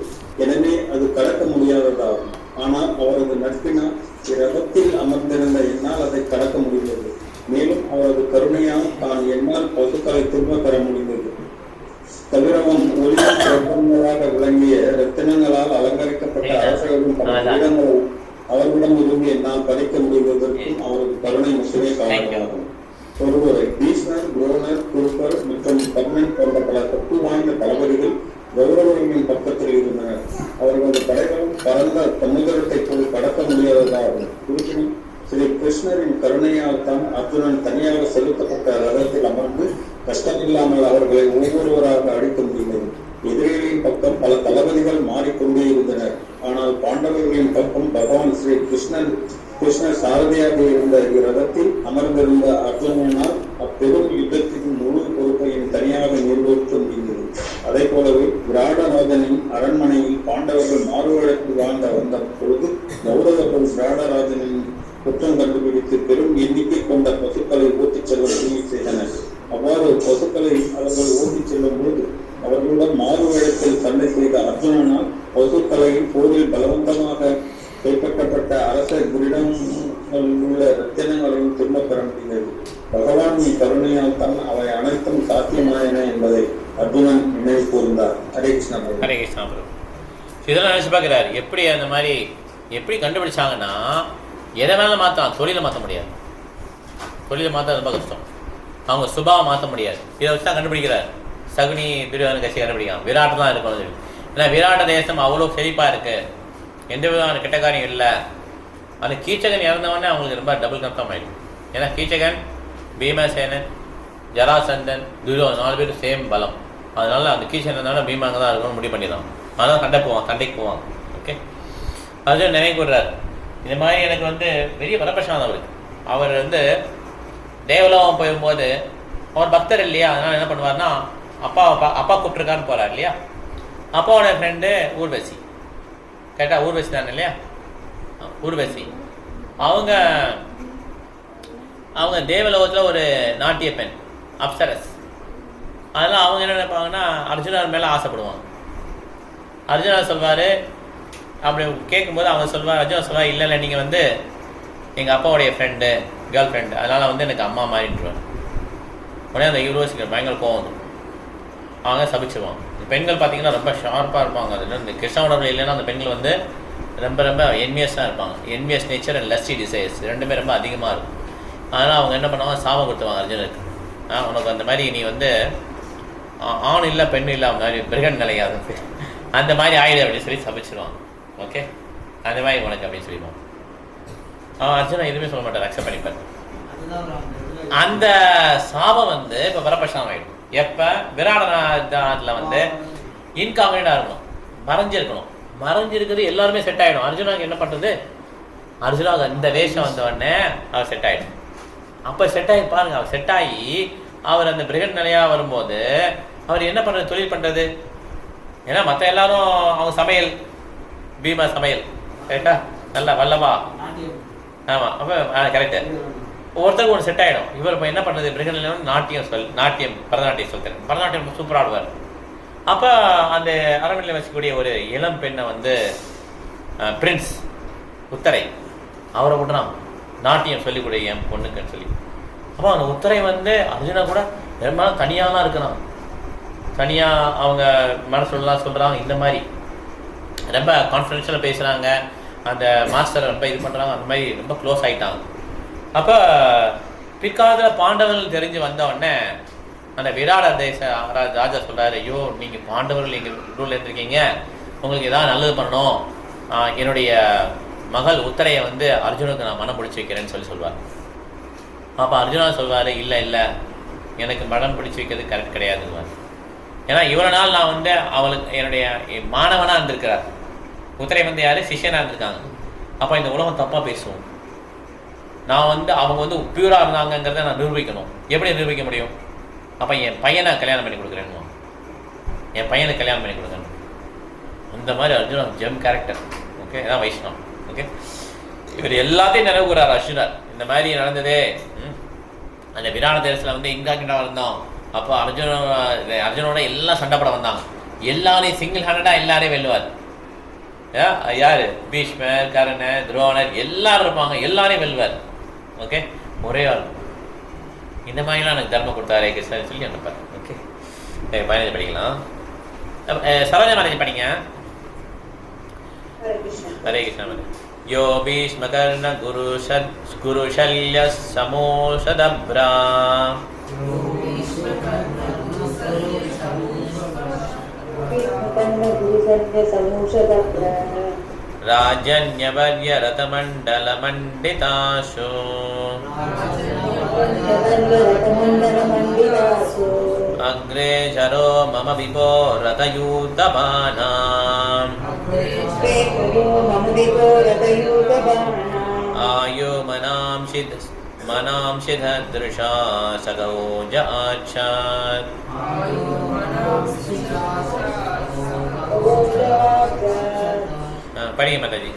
Speaker 12: எனவே அது கடக்க முடியாததாகும். ஆனால் அவரது நட்பினால் இரதத்தில் அமர்ந்திருந்த என்னால் அதை கடக்க முடிந்தது. மேலும் அவரது கருணையால் தான் என்னால் பசுக்களை திரும்ப பெற முடிந்தது. தவிரவும் ஒளியின் பிரபங்களாக விளங்கிய ரத்தினங்களால் அலங்கரிக்கப்பட்ட அரசர்களும் பல இடங்களை அவர்களிடம் இருந்து என்னால் பறிக்க முடிவதற்கும் அவரது கருணை மட்டுமே காரணமாகும். ஒருவரை பீஷ்மர், துரோணர், குருப்பர் மற்றும் கர்ணன் போன்ற பல சக்தி வாய்ந்த தளபதிகள் கௌரவர்களின் பக்கத்தில் இருந்தனர். அவர்களது படைகளும் பரந்த சமுதிரத்தை போல் கடக்க முடியாததாகும். இருப்பினும் ஸ்ரீ கிருஷ்ணரின் கருணையால் தான் அர்ஜுனன் தனியாக செலுத்தப்பட்ட ரதத்தில் அமர்ந்து கஷ்டமில்லாமல் அவர்களை ஒவ்வொருவராக அடிக்க முடிந்தது. எதிரிகளின் பக்கம் பல தளபதிகள் மாறிக்கொண்டே இருந்தனர். ஆனால் பாண்டவர்களின் பக்கம் பகவான் ஸ்ரீ கிருஷ்ணர் சாரதியாக இருந்த ரதத்தில் அமர்ந்திருந்த அர்ஜுனனால் அப்பெரும் யுத்தத்தின் முழு பொறுப்பையும் தனியாக நிர்வகிக்க முடிந்தது. அதே போலவே விராடராஜனின் அரண்மனையில் பாண்டவர்கள் மாறுவேடத்தில் வாழ்ந்த வந்த பொழுது கௌரவர்கள் விராடராஜனின் குற்றம் கண்டுபிடித்து பெரும் எண்ணிக்கை கொண்ட பசுக்களை ஓட்டிச் செல்ல உதவி செய்தனர். அவ்வாறு பசுக்களை அவர்கள் ஓட்டிச் செல்லும் பொழுது அவர்களுடன் மாறுவேடத்தில் சண்டை செய்த அர்ஜுனனால் பசுக்களை போரில் பலவந்தமாக கைப்பற்றப்பட்ட அரசர்களிடம் உள்ள ரத்தினங்களையும் திரும்ப பெற முடிந்தது. பகவானின் கருணையால் தான் அவை அனைத்தும் சாத்தியமாயின என்பதை அர்ஜுனன் நினைவு கூர்ந்தார். ஹரே கிருஷ்ணா.
Speaker 1: ஹரே கிருஷ்ணா பிரபு. இதெல்லாம் நினைச்சு பார்க்கிறார். எப்படி அந்த மாதிரி எப்படி கண்டுபிடிச்சாங்கன்னா எதை வேணாலும் மாற்றலாம், தொழிலை மாற்ற முடியாது. தொழிலை மாற்ற ரொம்ப கஷ்டம். அவங்க சுபாவை மாற்ற முடியாது. இதை வச்சு தான் கண்டுபிடிக்கிறார். சகுனி துரியோதன கட்சி கண்டுபிடிக்கலாம். விராட் தான் இருக்கணும். ஏன்னா விராட்ட தேசம் அவ்வளோ செழிப்பாக இருக்குது, எந்த விதமான கெட்ட காரியம் இல்லை. அந்த கீச்சகன் இறந்தவொடனே அவங்களுக்கு ரொம்ப டபுள் கன்ஃபார்ம் ஆகிடும். ஏன்னா கீச்சகன், பீமசேனன், ஜராசந்தன், துரியோதன் 4 பேரும் சேம் பலம். அதனால அந்த கீச்சகன் இருந்தாலும் பீமா அங்கே தான் இருக்கணும்னு முடிவு பண்ணிடலாம். அதனால் சண்டைக்கு போவாங்க. ஓகே, அது நினைவு கூடுறாரு. இந்த மாதிரி எனக்கு வந்து பெரிய வரப்பிரசாதம் அவர் வந்து தேவலோகம் போகும்போது அவர் பக்தர் இல்லையா, அதனால் என்ன பண்ணுவார்னா அப்பா கூப்பிட்டுருக்கான்னு போகிறார் இல்லையா. அப்பாவோட ஃப்ரெண்டு ஊர்வசி, கரெக்டாக ஊர்வசி தானே இல்லையா, ஊர்வசி. அவங்க தேவலோகத்தில் ஒரு நாட்டிய பெண், அப்சரஸ். அதனால் அவங்க என்ன நினைப்பாங்கன்னா அர்ஜுனர் மேலே ஆசைப்படுவாங்க. அர்ஜுனர் சொல்வார், அப்படி கேட்கும்போது அவங்க சொல்வார், அர்ஜுனர் சொல்வார், இல்லை நீங்கள் வந்து எங்கள் அப்பாவுடைய ஃப்ரெண்டு, கேர்ள் ஃப்ரெண்டு, அதனால் வந்து எனக்கு அம்மா மாறிட்டுருவாங்க. உடனே அந்த யூனிவர்சிட்டி பயங்கர கோவம் வந்து அவங்க சபிச்சிருவாங்க. இந்த பெண்கள் பார்த்தீங்கன்னா ரொம்ப ஷார்ப்பாக இருப்பாங்க. அதில் இந்த கிருஷ்ண உணர்வு இல்லைன்னா அந்த பெண்கள் வந்து ரொம்ப என்வியஸாக இருப்பாங்க. என்வியஸ் நேச்சர் அண்ட் லஸ்டி டிசைர்ஸ் ரெண்டுமே ரொம்ப அதிகமாக இருக்கும். அதனால் அவங்க என்ன பண்ணுவாங்க, சாபம் கொடுத்துவாங்க அர்ஜுனுக்கு. உனக்கு அந்த மாதிரி நீ வந்து ஆண் இல்லை பெண் இல்லை மாதிரி பிருகன் நிலையாது, அந்த மாதிரி ஆயுத அப்படின்னு சொல்லி சபிச்சிருவாங்க. ஓகே, அந்த மாதிரி உனக்கு அப்படின்னு சொல்லிடுவாங்க. அர்ஜுனா எதுவுமே சொல்ல மாட்டார், அக்செப்ட் பண்ணிப்பார். அந்த சாபம் வந்து இப்போ வரப்பிரசாதம் ஆகிடும். எப்போ விராடநாட்டில் வந்து இன்காமினேட்டாக இருக்கணும், மறைஞ்சிருக்கிறது எல்லாருமே செட் ஆகிடும். அர்ஜுனாவுக்கு என்ன பண்ணுறது, அர்ஜுனாவுக்கு இந்த வேஷம் வந்த உடனே அவர் செட் ஆகிடும். அப்போ செட் ஆகி பாருங்கள், அவர் செட் ஆகி அவர் அந்த பிரிகட் நிலையாக வரும்போது அவர் என்ன பண்ணுறது, தொழில் பண்ணுறது. ஏன்னா மற்ற எல்லாரும் அவங்க சமையல், பீமா சமையல் கரெக்டா, நல்லா வல்லவா, ஆமாம், அப்போ கரெக்டு, ஒவ்வொருத்தருக்கும் ஒன்று செட் ஆகிடும். இவர் இப்போ என்ன பண்ணுறது, பிரிகட் நிலையம் நாட்டியம் பரதநாட்டியம் சொல்கிறேன், பரதநாட்டியம் சூப்பராக ஆடுவார். அப்போ அந்த அரண்மனையில் வச்சுக்கூடிய ஒரு இளம் பெண்ணை வந்து பிரின்ஸ் உத்தரை, அவரை விட்டுறான் நாட்டியம் சொல்லிக்கூடிய என் பொண்ணுக்குன்னு சொல்லி. அப்போ அந்த உத்தரை வந்து அர்ஜுனா கூட ரொம்ப தனியாலாம் இருக்கிறான், தனியாக அவங்க மனசுலாம் சொல்கிறாங்க. இந்த மாதிரி ரொம்ப கான்ஃபிடென்ஷியலாக பேசுகிறாங்க. அந்த மாஸ்டரை ரொம்ப இது பண்ணுறாங்க, அந்த மாதிரி ரொம்ப க்ளோஸ் ஆகிட்டாங்க. அப்போ பிற்காலத்தில் பாண்டவர்கள் தெரிஞ்சு வந்த உடனே அந்த விராட தேச ராஜா சொல்கிறாரு, ஐயோ நீங்கள் பாண்டவர்கள் எங்கள் ரூலில் இருந்திருக்கீங்க, உங்களுக்கு ஏதாவது நல்லது பண்ணணும், என்னுடைய மகள் உத்தரையை வந்து அர்ஜுனுக்கு நான் மனம் பிடிச்சி வைக்கிறேன்னு சொல்லுவார். அப்போ அர்ஜுனா சொல்வார், இல்லை எனக்கு மனம் பிடிச்சி வைக்கிறது கரெக்ட் கிடையாதுன்னு. ஏன்னா இவ்வளோ நாள் நான் வந்து அவளுக்கு என்னுடைய மாணவனாக இருந்திருக்கிறார், உத்தரை வந்து யார் சிஷ்யனாக இருந்திருக்காங்க. அப்போ இந்த உலகம் தப்பாக பேசுவோம், நான் வந்து அவங்க வந்து பியூராக இருந்தாங்கங்கிறத நான் நிரூபிக்கணும். எப்படி நிரூபிக்க முடியும்? அப்போ என் பையனை கல்யாணம் பண்ணி கொடுக்குறேன்னு, என் பையனுக்கு கல்யாணம் பண்ணி கொடுக்கணும். அந்த மாதிரி அர்ஜுனன் ஜெம் கேரக்டர். ஓகே, இதான் வைஷ்ணவம். ஓகே, இவர் எல்லாத்தையும் நினைவுகிறார் அர்ஜுனர். இந்த மாதிரி நடந்ததே, அந்த விராட தேசத்தில் வந்து இங்கா கிண்டா வந்தோம். அப்போ அர்ஜுனோட எல்லாம் சண்டை போட வந்தாங்க. எல்லாரையும் சிங்கிள் ஹேண்டடாக எல்லாரையும் வெல்லுவார். யார்? பீஷ்மர், கர்ணர், துரோணர் எல்லாரும் இருப்பாங்க, எல்லாரையும் வெல்வார். ஓகே, ஒரே ஆள். இந்த மாதிரிலாம் எனக்கு தர்மம் கொடுத்தாரே கிருஷ்ணன் சொல்லி அனுப்பார். ஓகே, 15 படிக்கலாம். சரோஜா மேரேஜ் படிங்க. ஹரே கிருஷ்ணா. யோ பீஷ்மகர்ண குருஷல்ய சமோஷதப்ரா ராஜன்யவர்ய ரதமண்டலமண்டிதாசு அக்ரே சரோ மம விபோ ரதயூதபானாம் ஆயோ மனாம் சிதத்ருஷா சகோஜ ஆச்சாத். படிங்க மாதாஜி.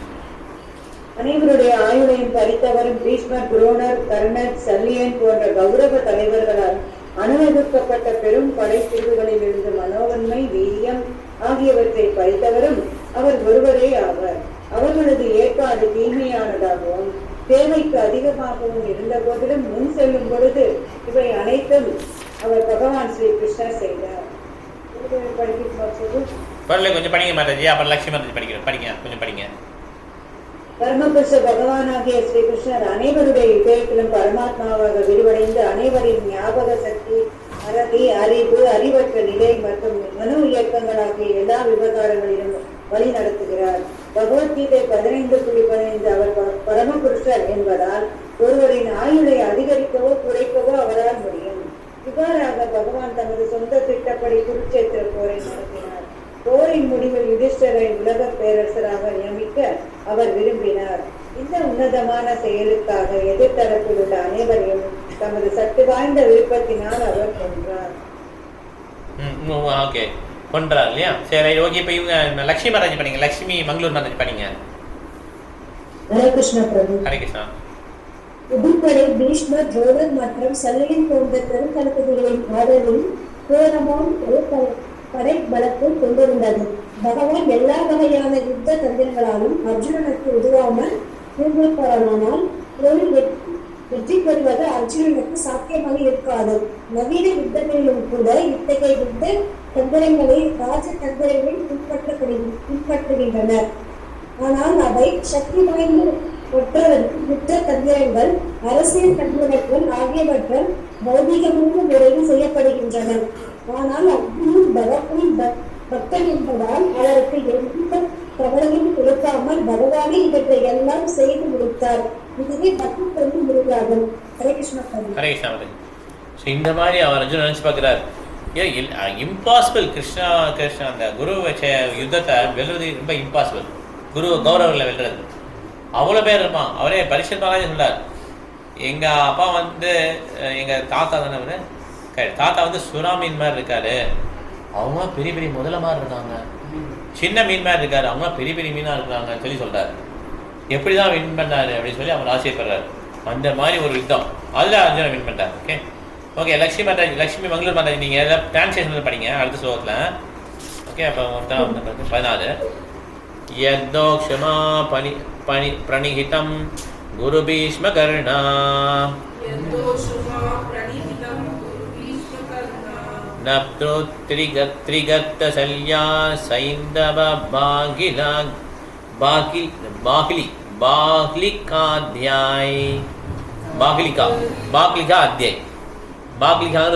Speaker 9: அனைவருடைய ஆயுளையும் பறித்தவரும் பீஷ்மர், துரோணர், கர்ணர், சல்லியன் போன்ற கௌரவ தலைவர்களால் அனுமதிக்கப்பட்ட பெரும் படைப்பிரிவுகளில் இருந்து மனோவன்மை, வீரியம் ஆகியவற்றை பறித்தவரும் அவர் ஒருவரே ஆவார். அவர்களது ஏற்பாடு தீமையானதாகவும் தேவைக்கு அதிகமாகவும் இருந்த போதிலும் முன் செல்லும் பொழுது இவை அனைத்தும் அவர் பகவான் ஸ்ரீ கிருஷ்ணர் செய்தார்.
Speaker 1: கொஞ்சம் படிங்க மாதாஜி. அப்புறம் லட்சுமி மாதாஜி படிக்கிறேன். படிங்க, கொஞ்சம் படிங்க.
Speaker 9: பரமபுருஷ பகவானாகிய ஸ்ரீ கிருஷ்ணர் அனைவருடைய இதயத்திலும் பரமாத்மாவாக விரிவடைந்து அனைவரின் ஞாபக சக்தி, மறதி, அறிவு, அறிவற்ற நிலை மற்றும் மனு இயக்கங்களாகிய எல்லா விவகாரங்களிலும் வழி நடத்துகிறார். பகவத்கீதை 15.15 அவர் பரமபுருஷர் என்பதால் ஒருவரின் ஆயுளை அதிகரிக்கவோ குறைக்கவோ அவரால் முடியும். இவ்வாறாக பகவான் தமது சொந்த திட்டப்படி குருட்சேத்திர போரை நடத்தினார். போரின் முடிவில் யுதிஷ்டரை உலக பேரரசராக நியமிக்க அவர் விரும்பினார். இந்த உன்னதமான செயலுக்காக எதிர்த்தரப்பில் உள்ள அனைவரையும் தமது சக்தி வாய்ந்த விருப்பத்தினால் அவர் கொன்றார்.
Speaker 1: ஓகே, கொன்றார் இல்லையா? சரி, ஓகே. இப்போ இவங்க லட்சுமி மாதாஜி படிங்க. லட்சுமி மங்களூர் மாதாஜி படிங்க.
Speaker 9: ஹரே கிருஷ்ணா பிரபு.
Speaker 1: ஹரே கிருஷ்ணா.
Speaker 9: எதிர்ப்படை பீஷ்மர், துரோணர் மற்றும் சல்லியன் போன்ற பெருந்தளபதிகளின் ஆதரவில் கோரமான ஒரு படை பலத்தை கொண்டிருந்தது. பகவான் எல்லா வகையான யுத்த தந்திரங்களாலும் அர்ஜுனனுக்கு உதவாமல் இருந்திருப்பாரானால் வெற்றி பெறுவது அர்ஜுனனுக்கு சாத்தியமாக இருக்காது. நவீன யுத்தங்களிலும் கூட இத்தகைய யுத்த தந்திரங்களை ராஜ தந்திரங்கள் பின்பற்றுகின்றன. ஆனால் அவை சக்தி வாய்ந்த யுத்த தந்திரங்கள், அரசியல் தந்திரங்கள் ஆகியவற்றால் பௌதிகமான முறையில் செய்யப்படுகின்றன. ஆனால் அர்ஜுனன் பகவானின் பக்தன் என்பதால் அவருக்கு எந்த கவலையும் கொடுக்காமல் பகவானே இவற்றை எல்லாம் செய்து முடித்தார். இதுவே பக்தி கொண்டு முடிவாகும். ஹரே கிருஷ்ணா.
Speaker 1: ஹரே கிருஷ்ணா. இந்த மாதிரி அவர் அர்ஜுன் நினைச்சு பார்க்கிறார், இம்பாசிபிள். கிருஷ்ணா அந்த குரு வச்ச யுத்தத்தை வெல்றது ரொம்ப இம்பாசிபிள். குரு கௌரவர்களை வெல்றது அவ்வளோ பேர் இருப்பான். அவரே பரிஷத் மகாராஜ் சொன்னார், எங்கள் அப்பா வந்து எங்கள் தாத்தா தானே, தாத்தா வந்து சுறா மீன் மாதிரி இருக்காரு, அவங்க பெரிய பெரிய முதல மாதிரி இருக்காங்க. சின்ன மீன் மாதிரி இருக்காரு, அவங்க பெரிய பெரிய மீனாக இருக்கிறாங்கன்னு சொல்லி சொல்கிறார். எப்படி தான் வின் பண்ணார் அப்படின்னு சொல்லி அவர் ஆசைப்படுறாரு. அந்த மாதிரி ஒரு யுத்தம் அதில் அர்ஜுனன் வின் பண்ணுறார். Okay okay. லட்சுமி மங்களூர் மாதாஜி நீங்கள் எல்லாம் டிரான்ஸ்லேஷன் படிங்க அடுத்த ஸ்லோகத்தில். ஓகே, அப்போ 14 யத்தோக்ஷமா பிரணிஹிதம் குரு பீஷ்மகர்ணா நப்த்ரிகத்தசல்யா சைந்தவ பாக்லிகா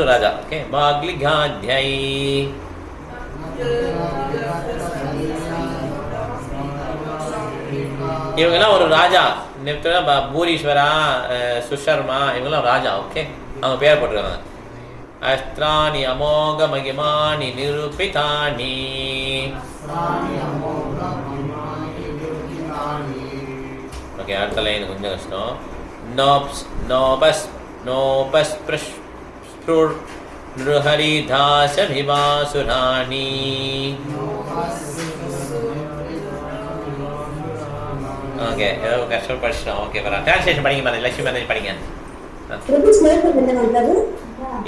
Speaker 1: ராஜா. ஓகே, பாக்லிகாத்யாய். இவங்கெல்லாம் ஒரு ராஜா. பூரீஸ்வரா, சுஷர்மா, இவங்கெல்லாம் ராஜா. ஓகே, அவங்க பேர் போட்டிருக்காங்க. அஸ்திராணி அமோக மகிமானி நிரூபிதானி. ஓகே, அடுத்த லைன் கொஞ்சம் கஷ்டம். नोपस् स्पृष् नृहरिदासभिवासुराणि ஓகே ஏதோ கஷ்டம் படிச்சிட்டோம். ஓகே பரவாயில்ல. டிரான்ஸ்லேஷன் படிங்க மாதிரி லட்சுமி மாதிரி படிங்க.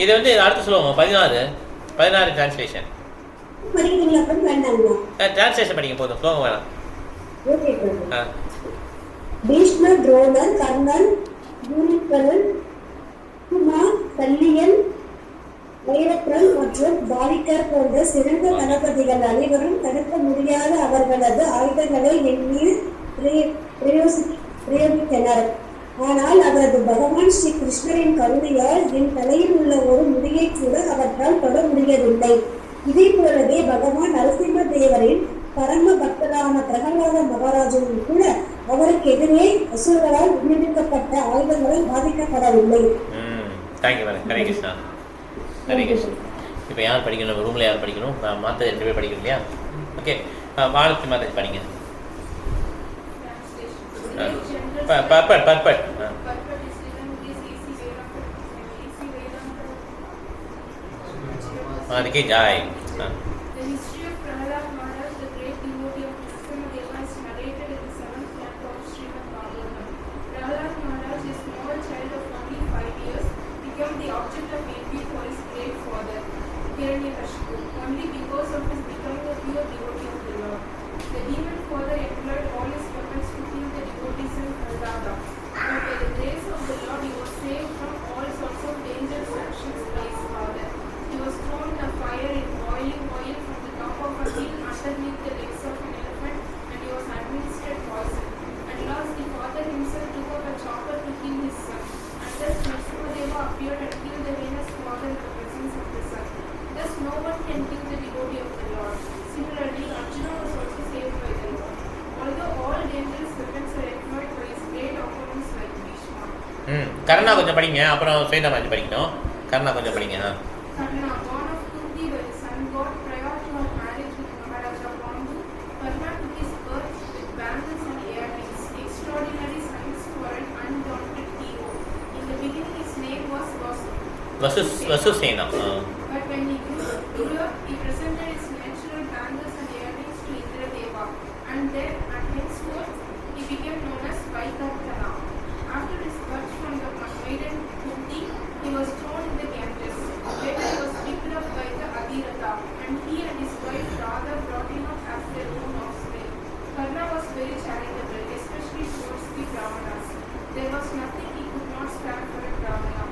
Speaker 1: இது வந்து அடுத்த சொல்லுவோம் 16 டிரான்ஸ்லேஷன் டிரான்ஸ்லேஷன் படிங்க போதும் ஸ்லோகம் வேணாம்.
Speaker 13: பீஷ்மர், துரோணர், கர்ணன், யூனிகர்ணன், குமார், கல்லியன், வைரப்ரன் மற்றும் பாலிகர் போன்ற சிறந்த தளபதிகள் அனைவரும் தடுக்க முடியாத அவர்களது ஆயுதங்களை என் மீது பிரயோகித்தனர். ஆனால் அவரது பகவான் ஸ்ரீ கிருஷ்ணரின் கருணையால் என் தலையில் உள்ள ஒரு முடியை கூட அவற்றால் தொட முடியவில்லை. இதே போலவே பகவான் நரசிம்ம தேவரின் பரம பக்தரான பிரகலாத மகாராஜனும் கூட அவருக்கு எதிரே அசுரர்களால் விடுவிக்கப்பட்ட ஆயுதங்களால் பாதிக்கப்படவில்லை.
Speaker 1: இப்போ யார் படிக்கணும்? ரூமில் யார் படிக்கணும்? மாற்ற 2 பேர் படிக்கணும் இல்லையா? ஓகே மாலத்தி மாதா படிங்க. பர்பட் அதுக்கே Joy.
Speaker 3: The history of Prahalad Maharaj, the great devotee of Narasimha is narrated in the 7th canto of Srimad Bhagavatam. Prahalad Maharaj, a small child of only 5 years, became the object of envy for his great father, Hiranyakashipu, only because of his becoming a pure devotee of the Lord. The demon father employed all his weapons to kill the devotees in Prahalada, but by the grace of the Lord he was saved from all sorts of dangerous actions by his father. He was thrown in a fire in boiling oil from the top of a hill underneath the legs of an elephant, and he was administered poison. At last the father himself took up a chopper to kill his son, and thus Narasimhadeva appeared and killed the heinous father in the presence of the son. Thus no one can kill the devotee of the Lord. Similarly, Arjuna was also saved by the Lord. Although all dangerous weapons are employed by his great opponents like Bhishma.
Speaker 1: கர்ணா கொஞ்சம் படிங்க, அப்புறம் சேதமாஜி படிக்கணும். கர்ணா கொஞ்சம் படிங்க.
Speaker 3: Karna, born of Kunti by the sun god, prior to her marriage with Maharaja Pandu, Karna took his birth with bangles and earrings, extraordinary signs for an undaunted hero. In the beginning his name was
Speaker 1: Vasusena.
Speaker 3: But when he grew up, he presented his natural bangles and earrings to Indradeva, and then and henceforth he became known as Vaikartana. After his birth from the maiden Kunti, he was thrown in the Ganges. Later he was picked up by the Adhiratha, and he and his wife Radha brought him up as their own offspring. Karna was very charitable, especially towards the Brahmanas. There was nothing he could not stand for a Brahmana.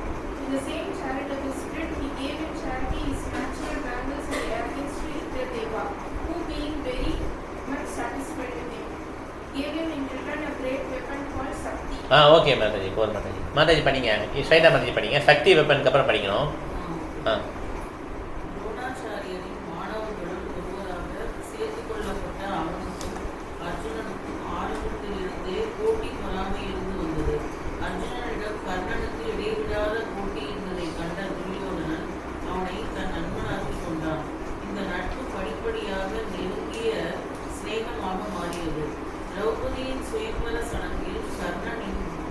Speaker 3: In the same charitable spirit, he gave in charity his natural bangles and earrings to Indradeva, who being very much satisfied with him, gave him in return a great weapon called Sakti.
Speaker 1: Okay Mataji போதும் மாதாஜி. மாதாஜி படிங்க, Sweida Mataji படிங்க. சக்தி வெப்பனுக்கு அப்புறம் படிக்கணும்.
Speaker 8: துரோணாச்சாரியரின் மாணவர்களுள் ஒருவராக சேர்த்துக் கொள்ளப்பட்ட அவனுக்கும் அர்ஜுனனுக்கும் ஆரம்பத்திலிருந்தே போட்டி பொறாமை இருந்து வந்தது. அர்ஜுனனிடம் கர்ணனுக்கு இடைவிடாத போட்டி என்பதை கண்ட துரியோதனன் அவனை தன் நண்பனாக்கிக் கொண்டான். இந்த நட்பு படிப்படியாக நெருங்கிய சிநேகமாக மாறியது. திரௌபதியின் சுயம்பர சடங்கில்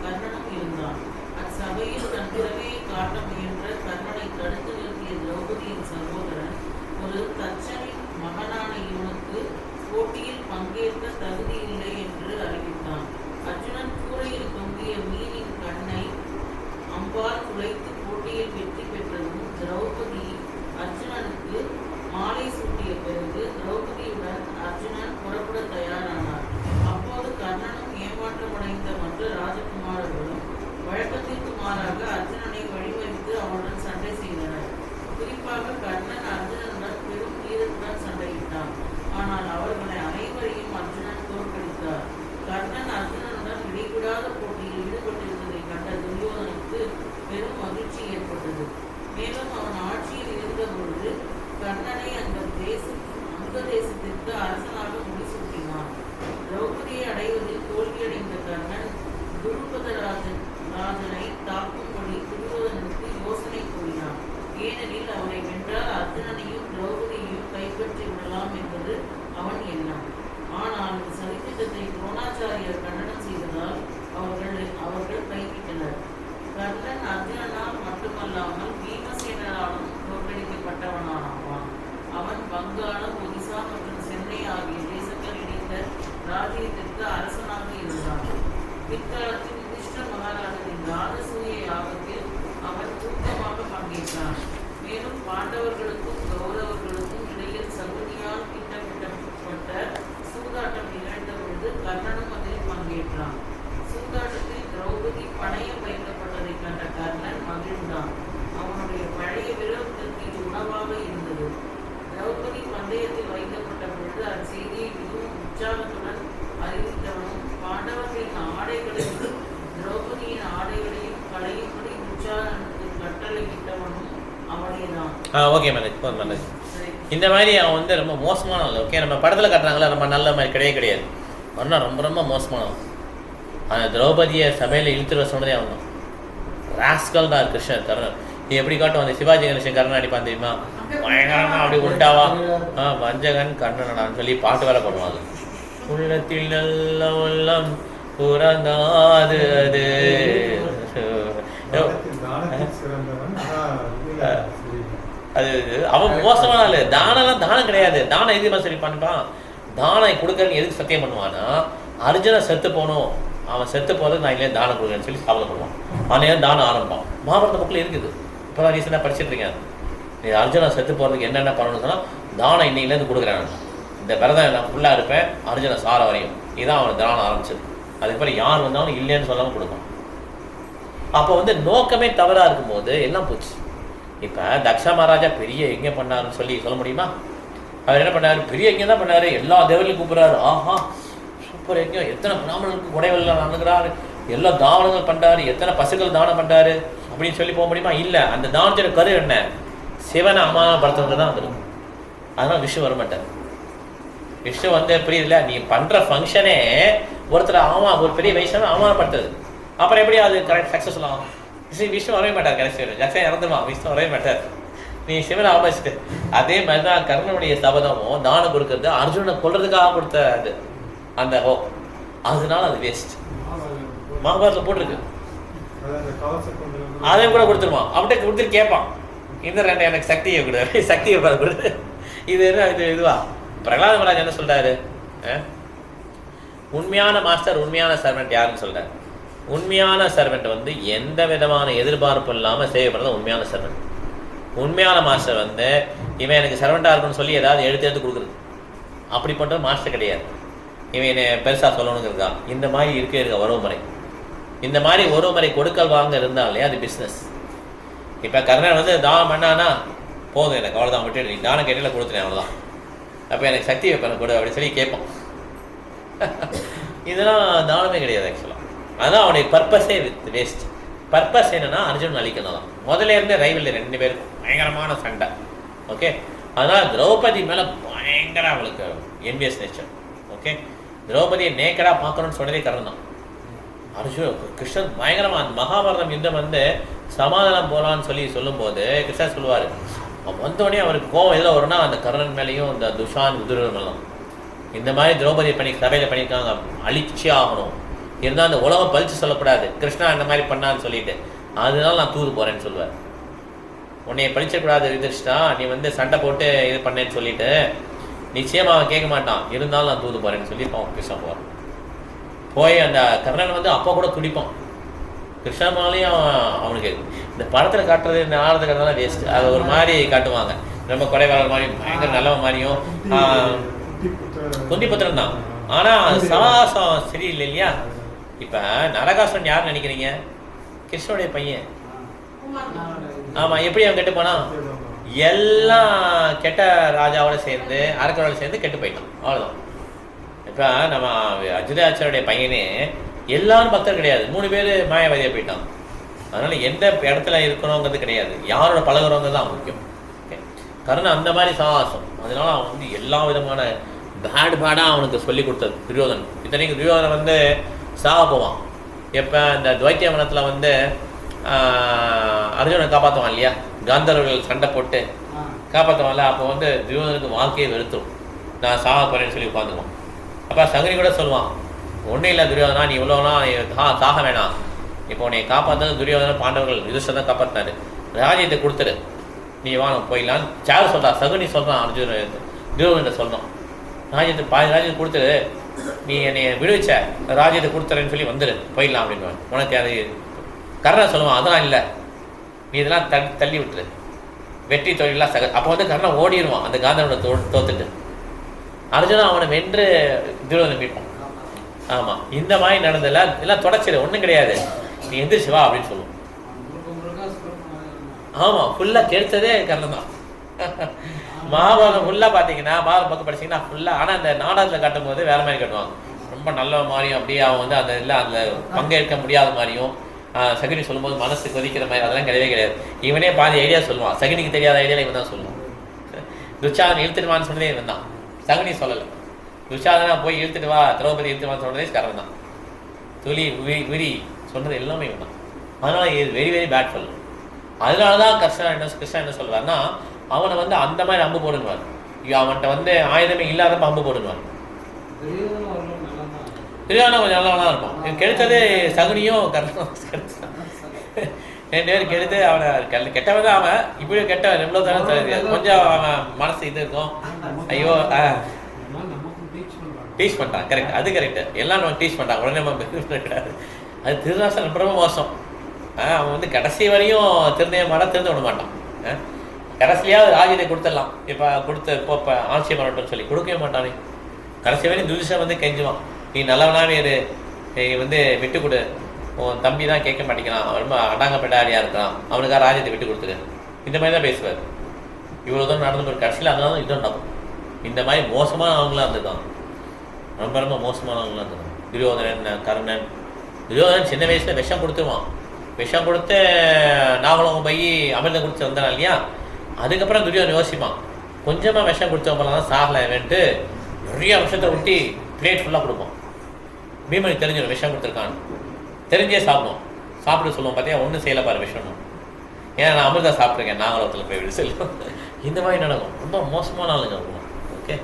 Speaker 8: கர்ணனும் இருந்தான். அச்சபையில் தன் திறமையை காட்ட முயன்ற கர்ணனை தடுத்து நிறுத்திய திரௌபதியின் சகோதரன் ஒரு தச்சனின் மகனான இவனுக்கு போட்டியில் பங்கேற்க தகுதியில்லை என்று அறிவித்தான். அர்ஜுனன் கூரையில் தொங்கிய மீனின் கண்ணை அம்பால் துளைத்து போட்டியில் வெற்றி பெற்றதும் திரௌபதி அர்ஜுனனுக்கு மாலை சூட்டிய பிறகு திரௌபதியுடன் அர்ஜுனன் புறப்பட தயாரானார். அப்போது கர்ணனும் ஏமாற்றமடைந்த மற்ற ராஜகுமாரர்களும் வழக்கத்திற்கு மாறாக அர்ஜுனனை வழிமறித்து அவனுடன் சண்டை செய்தனர். குறிப்பாக கர்ணன் அர்ஜுனனுடன் பெரும் வீரத்துடன் சண்டையிட்டான். ஆனால் அவர்களை அனைவரையும் அர்ஜுனன் தோற்கடித்தார். கர்ணன் அர்ஜுனனுடன் இடைவிடாத போட்டியில் ஈடுபட்டிருந்ததை கண்ட துரியோதனுக்கு பெரும் மகிழ்ச்சி ஏற்பட்டது. மேலும் அவன் ஆட்சியில் இருந்தபொழுது கர்ணனை அந்த தேசத்திற்கு அரசனாக முடிசூட்டினான். திரௌபதியை அடைவதில் தோல்வியடைந்த கர்ணன் துருபதராஜனை தாக்கும்படி துரியோதனுக்கு யோசனை கூறினான். ஏனெனில் அவரை வென்றால் அர்ஜுனனையும் திரௌபதியையும் கைப்பற்றி விடலாம் என்பது அவன் எண்ணம். ஆனால் இந்த சதித்திட்டத்தை துரோணாச்சாரியர் கண்டனம் செய்ததால் அவர்கள் கைவிட்டனர்.
Speaker 1: ஓகே மேனேஜ் போதும் மேனேஜ். இந்த மாதிரி அவன் வந்து ரொம்ப மோசமானவன். ஓகே, நம்ம படத்தில் காட்டுறாங்களா ரொம்ப நல்ல மாதிரி கிடையாது. அவனா ரொம்ப ரொம்ப மோசமானவன். அந்த திரௌபதியை சபையில் இழுத்துட்டு சொன்னதே அவன் தான். ராஸ்கல் தான் கிருஷ்ணன் கர்ணன். நீ எப்படி காட்டும் அந்த சிவாஜி கணேசன் கர்ணன் அடிப்பான் தெரியுமா? பயங்கரமா அப்படி உண்டாவா வஞ்சகன் கர்ணனான்னு சொல்லி பாட்டு வேலை பண்ணுவாங்க. உள்ளத்தில் நல்ல உள்ளம் புறங்காது அது. அது அவன் மோசமான ஆளு. தானம் கிடையாது. தானம் எதுக்கு சரி பண்ணிப்பான்? தானம் கொடுக்கறன்னு எதுக்கு சத்தியம் பண்ணுவான்னா, அர்ஜுனை செத்து போகணும், அவன் செத்து போகிறதுக்கு நான் இல்லையே தானம் கொடுக்குறேன்னு சொல்லி சாப்பிட பண்ணுவான். அவனே தானம் ஆரம்பிப்பான். மகாபாரத புக்கில் இருக்குது. இப்போ தான் ரீசெண்டாக படிச்சுட்டு இருக்கேன். நீ அர்ஜுனை செத்து போகிறதுக்கு என்னென்ன பண்ணணும்னு சொன்னால், தானம் இன்னையிலேருந்து கொடுக்குறேன். இந்த விரதம் நான் ஃபுல்லாக இருப்பேன் அர்ஜுனை சார வரையும். இதுதான் அவனை தானம் ஆரம்பிச்சது. அதுக்கப்புறம் யார் வந்தாலும் இல்லைன்னு சொல்லாமல் கொடுப்பான். அப்போ வந்து நோக்கமே தவறாக இருக்கும்போது எல்லாம் போச்சு. இப்போ தக்ஷ மகாராஜா பெரிய எங்கே பண்ணாருன்னு சொல்லி சொல்ல முடியுமா? அவர் என்ன பண்ணார்? பெரிய எங்கே தான் பண்ணார். எல்லா தேவர்களையும் கூப்பிட்றாரு. ஆஹா சூப்பர் எங்கே, எத்தனை பிராமணர்களுக்கு உடைவெல்லாம் நடந்துக்கிறாரு, எல்லா தானங்கள் பண்ணுறாரு, எத்தனை பசுக்கள் தானம் பண்ணுறாரு அப்படின்னு சொல்லி போக முடியுமா? இல்லை. அந்த தானத்தோட கரு என்ன? சிவனை அமானப்படுத்துறது தான் வந்துடும். அதனால் விஷ்ணு வரமாட்டார். விஷ்ணு வந்து புரியுதுல்ல, நீ பண்ணுற ஃபங்க்ஷனே ஒருத்தர் ஒரு பெரிய வயசான அவமானப்படுத்துறது. அப்புறம் எப்படி அது கரெக்ட் சக்ஸஸ்ஃபுல் ஆகும்? விஷ்ணு வரவே மாட்டார். கடைசி ஜக்ஷன் இறந்துருவான். விஷ்ணு வரவே மாட்டார். நீ சிவனை அவமதிச்சுட்டு. அதே மாதிரி தான் கர்ணனுடைய சபதமும் தானம் கொடுக்கறது அர்ஜுனனை கொல்றதுக்காக கொடுத்த அது அந்த அதனால அது வேஸ்ட். மகாபாரதத்தில் போட்டிருக்கு. அதையும் கூட கொடுத்துருவான். அவன்கிட்ட கொடுத்துட்டு கேட்பான், இந்த ரெண்டு எனக்கு சக்தியை கொடு, சக்தியை கொடு. இது இதுவா? பிரகலாத மகாராஜ் என்ன சொல்றாரு? உண்மையான மாஸ்டர் உண்மையான சர்வெண்ட் யாருன்னு சொல்றாரு. உண்மையான சர்வெண்ட் வந்து எந்த விதமான எதிர்பார்ப்பு இல்லாமல் சேவை பண்ணுறது உண்மையான சர்வெண்ட். உண்மையான மாஸ்டர் வந்து இவன் எனக்கு சர்வெண்ட்டாக இருக்குன்னு சொல்லி ஏதாவது எடுத்து கொடுக்குறது. அப்படி பண்ணுறது மாஸ்டர் கிடையாது. இவன் என்னை பெருசாக சொல்லணுங்கிறதா. இந்த மாதிரி இருக்க உறவுமுறை. இந்த மாதிரி உறவுமுறை கொடுக்கல் வாங்க இருந்தாலே அது பிஸ்னஸ். இப்போ கர்ணன் வந்து தானம் பண்ணானா போதும், எனக்கு அவ்வளோதான், விட்டு நீ தானம் கேட்டில் கொடுத்துட்டேன் அவ்வளோதான், அப்போ எனக்கு சக்தி வைப்பேன் கொடு அப்படின்னு சொல்லி கேட்பான். இதெல்லாம் தானமே கிடையாது ஆக்சுவலாக. அதுதான் அவனுடைய பர்பஸே வேஸ்ட். பர்பஸ் என்னன்னா அர்ஜுன் அழிக்கணும் தான். முதல்ல இருந்தே ரைவல் ரெண்டு பேருக்கும் பயங்கரமான சண்டை. ஓகே, அதனால் திரௌபதி மேலே பயங்கர அவளுக்கு என்வியஸ் நேச்சர். ஓகே, திரௌபதியை நேக்கடாக பார்க்கணும்னு சொன்னதே கர்ணன் தான். அர்ஜுன் கிருஷ்ணன் பயங்கரமாக அந்த மகாபாரதம் யுத்தம் வந்து சமாதானம் போகலான்னு சொல்லி சொல்லும்போது கிருஷ்ணன் சொல்லுவார், வந்தோடனே அவருக்கு கோவம் எதில் வரும்னா அந்த கர்ணன் மேலேயும் இந்த துஷான் குதிரன் மேலும் இந்த மாதிரி திரௌபதி சபையில் பண்ணியிருக்காங்க, அழிச்சே ஆகணும், இருந்தால் அந்த உலகம் பழிச்சு சொல்லக்கூடாது கிருஷ்ணா இந்த மாதிரி பண்ணான்னு சொல்லிட்டு, அதனால நான் தூது போகிறேன்னு சொல்லுவார். உன்னைய பழிச்சக்கூடாது யுதிஷ்டா, நீ வந்து சண்டை போட்டு இது பண்ணேன்னு சொல்லிட்டு நிச்சயமாக அவன் கேட்க மாட்டான், இருந்தாலும் நான் தூது போகிறேன்னு சொல்லி அவன் கிருஷ்ணா போவான். போய் அந்த கர்ணன் வந்து அப்போ கூட துடிப்பான். கிருஷ்ணமாலையும் அவனுக்கு இந்த படத்தில் காட்டுறது இந்த ஆடுறது காட்டுறதுலாம் வேஸ்ட்டு. அது ஒரு மாதிரி காட்டுவாங்க, ரொம்ப கொடைவாளர் மாதிரியும் பயங்கர நல்லவன் மாதிரியும் குந்திபுத்திரன் தான். ஆனால் சாகசம் சரியில்லை இல்லையா? இப்போ நரகாசுரன் யார் நினைக்கிறீங்க? கிருஷ்ணனுடைய பையன். ஆமாம், எப்படி அவன் கெட்டு போனான்? எல்லாம் கெட்ட ராஜாவோட சேர்ந்து அரக்கரோட சேர்ந்து கெட்டு போயிட்டான், அவ்வளோதான். இப்போ நம்ம அஜிதாச்சாரியுடைய பையனே எல்லாரும் பக்தர் கிடையாது, 3 பேர் மாயாவதியாக போயிட்டான். அதனால் எந்த இடத்துல இருக்கணுங்கிறது கிடையாது, யாரோட பழகுறவங்க தான் முக்கியம். ஓகே, கர்ணன் அந்த மாதிரி சாகசம். அதனால அவன் வந்து எல்லா விதமான பேடாக அவனுக்கு சொல்லி கொடுத்தது துரியோதனன். இத்தனைக்கு துரியோதனன் வந்து சாக போவான். எப்போ இந்த துவைத்தியவனத்தில் வந்து அர்ஜுனனை காப்பாற்றுவான் இல்லையா, காந்தர்வர்கள் சண்டை போட்டு காப்பாற்றுவான்ல, அப்போ வந்து துரியோதனுக்கு வாழ்க்கையை வெறுத்துரும், நான் சாக போகிறேன்னு சொல்லி உட்காந்துக்குவான். அப்போ சங்கரி கூட சொல்லுவான், ஒன்றும் இல்லை துரியோதனா, நீ இவ்வளோனா சாக வேணாம், இப்போ உன்னை காப்பாற்றது துரியோதன பாண்டவர்கள் யுதிஷ்டரை தான் காப்பாற்றினாரு, ராஜ்யத்தை கொடுத்துரு, நீ வாங்க போயிடலான்னு சார் சொல்கிறான். சகுனி சொல்கிறான் அர்ஜுனன் துரியோதனை சொல்கிறான், ராஜ்யத்தை பாதி ராஜ்யத்தை கொடுத்துரு, நீ என்னை விடுவிச்ச ராஜ்யத்தை கொடுத்துறேன்னு சொல்லி வந்துடு போயிடலாம் அப்படின்னு. உனக்கு அது கர்ணன் சொல்லுவான், அதெல்லாம் இல்லை, நீ இதெல்லாம் தள்ளி விட்டுரு, வெற்றி தொழிலாம் அப்போ வந்து கர்ணன் ஓடிடுவான் அந்த காந்தவனை தோத்துட்டு. அர்ஜுனா அவனை வென்று துரியோதனை மீட்பான். ஆமாம், இந்த மாதிரி நடந்ததில்ல, எல்லாம் தொடச்சிடு, ஒன்றும் கிடையாது, நீ எந்திரிச்சு வா அப்படின்னு சொல்லுவோம். ஆமாம், ஃபுல்லாக கெடுத்ததே கர்ணன் தான். மகாபாரதம் ஃபுல்லாக பார்த்தீங்கன்னா பாரத பக்கம் படிச்சிங்கன்னா ஃபுல்லாக, ஆனால் அந்த நாடகத்தில் கட்டும் போது வேறு மாதிரி கட்டுவாங்க, ரொம்ப நல்ல மாதிரியும் அப்படியே அவன் வந்து அந்த இல்லை அதில் பங்கேற்க முடியாத மாதிரியும் சகுனி சொல்லும்போது மனசு கொதிக்கிற மாதிரி அதெல்லாம் கிடையவே கிடையாது. இவனே பாதி ஐடியா சொல்லுவான். சகுனிக்கு தெரியாத ஐடியாவில் இவன் தான் சொல்லுவான். துச்சாதன் இழுத்துடுவான்னு சொன்னதே இவன் தான், சகுனி சொல்லலை. துச்சாதனா போய் இழுத்துட்டு வா, திரௌபதி இழுத்துவான்னு சொன்னதே கரணம் தான். துளி விரி சொன்னது எல்லாமே இவன் தான். அதனால இது வெரி வெரி பேட் ஃபெல்லோ. அதனால தான் கிருஷ்ணா என்ன சொல்வார்னா, அவனை வந்து அந்த மாதிரி அம்பு போடுவார். அவன்கிட்ட வந்து ஆயுதமே இல்லாதப்ப அம்பு போடுவார். துரியோதனா கொஞ்சம் நல்லவனா இருப்பான். கெடுத்தது சகுனியும் கர்ணனும் கெடுத்தான். 2 பேரும் கெடுத்து அவனை கெட்டவன் தான் அவன். இப்படியும் கெட்டவன் எவ்வளோ தானே தெரியாது. கொஞ்சம் அவன் மனசு இது இருக்கும். ஐயோ டீச் பண்ணுறான். கரெக்ட், அது கரெக்டு. எல்லாம் நம்ம டீச் பண்ணுறான். உடனே நம்ம கிடையாது. அது திருநாசன் ரொம்ப மோசம். அவன் வந்து கடைசி வரையும் திருந்த விட மாட்டான். கடைசியாவது ராஜ்யத்தை கொடுத்துடலாம். இப்போ இப்போ ஆட்சி பண்ணட்டும்னு சொல்லி கொடுக்கவே மாட்டானே. கடைசி வரையும் துரிசன் வந்து கெஞ்சுவான், நீ நல்லவனாவே இரு, நீ வந்து விட்டு கொடு, உன் தம்பி தான் கேட்க மாட்டேங்கிறான், அவன் ரொம்ப அடாங்கப்பட்டாரியாக இருக்கிறான், அவனுக்காக ராஜ்யத்தை விட்டு கொடுத்துரு, இந்த மாதிரி தான் பேசுவார். இவ்வளோ தூரம் நடந்து போய் கடைசியில் அதனால தான் இதுவும் நடக்கும். இந்த மாதிரி மோசமானவங்களாம் இருந்துதான், ரொம்ப ரொம்ப மோசமானவங்களாம் இருந்துதான். துரியோதனன், கர்ணன். துரியோதனன் சின்ன வயசில் விஷம் கொடுத்துருவான். விஷம் கொடுத்து நாகலோகம் போய் அமிர்தம் குடிச்சு வந்தான் இல்லையா. அதுக்கப்புறம் துரியோதனன் யோசிப்பான், கொஞ்சமாக விஷம் குடித்தவங்களாம் தான் சாகலைன்ட்டு நிறைய விஷத்தை ஒட்டி பிளேட் ஃபுல்லாக கொடுப்போம். பீமனுக்கு தெரிஞ்சிடும் விஷம் கொடுத்துருக்கான்னு, தெரிஞ்சே சாப்பிடும். சாப்பிட சொல்லுவோம், பார்த்தியா ஒன்றும் செய்யலை பாரு விஷம்னு. ஏன்னா நான் அமிர்தம் சாப்பிட்ருக்கேன் நாகலோகத்தில் போய் விட சொல்லுவோம். இந்த மாதிரி நடக்கும். ரொம்ப மோசமான ஆளுங்க இருக்கும். ஓகே,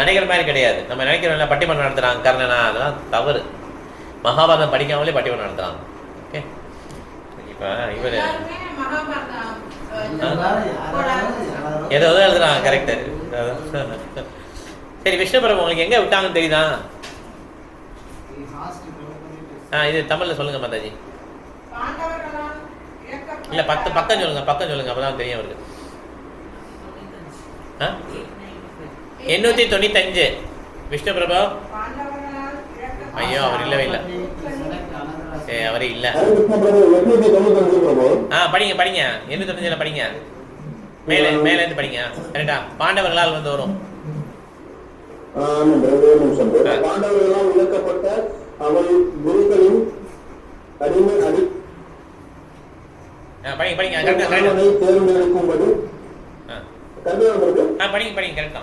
Speaker 1: நினைக்கிற மாதிரி கிடையாது. நம்ம நினைக்கிறோம்ல பட்டிமன்றம் நடத்துகிறாங்க கர்ணனா, அதெல்லாம் தவறு. மகாபாரதம் படிக்காமலே பட்டிமன்றம் நடத்துகிறாங்க. ஓகே, இப்போ இவர் ஏதோ எழுதுறாங்க. கரெக்டு. சரி, விஷ்ணுபுரம் உங்களுக்கு எங்கே விட்டாங்கன்னு தெரியுதா? இது தமிழில் சொல்லுங்கள் மாதாஜி. இல்லை பக்கம் சொல்லுங்கள், பக்கம் சொல்லுங்கள், அப்போ தான் தெரியும் அவருக்கு. 895 விஷ்ணுபிரபா. ஐயோ, அவர் இல்லவே இல்லை. சரி, அவரே இல்லை. படிங்க 895 படிங்க, மேலேருந்து படிங்க. கரெக்டா? பாண்டவர்களால் வந்து வரும்.
Speaker 12: பாண்டவர்களால் விளக்கப்பட்ட அவள் குருக்களின் அடிமை
Speaker 1: படிங்க
Speaker 12: தேர்ந்தெடுக்கும்படி
Speaker 1: படிங்க கரெக்டா.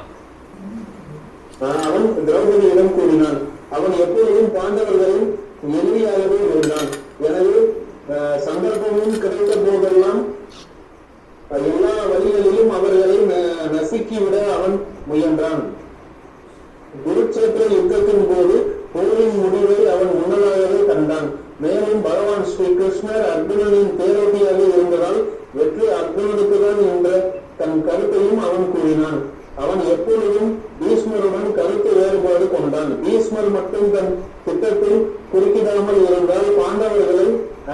Speaker 12: அவன் திரௌபதியிடம் கூறினான், அவன் எப்பொழுதும் பாண்டவர்களின் எதிரியாகவே இருந்தான். எனவே சந்தர்ப்பமும் கிடைத்த போதெல்லாம் எல்லா வழிகளிலும் அவர்களை நசுக்கிவிட அவன் முயன்றான். குருட்சேத்திர யுத்தத்தின் போது போரின் முடிவை அவன் முன்னதாகவே கண்டான். மேலும் பகவான் ஸ்ரீ கிருஷ்ணர் அர்ஜுனனின் தேரோட்டியாக இருந்ததால் வெற்றி அர்ஜுனனுக்குதான் என்ற தன் கருத்தையும் அவன் கூறினான். அவன் எப்பொழுதும் பீஷ்மருடன் கருத்து வேறுபாடு கொண்டான். பீஷ்மர் மட்டும் தன் திட்டத்தில் குறுக்கிடாமல் இருந்தால் பாண்டவர்களை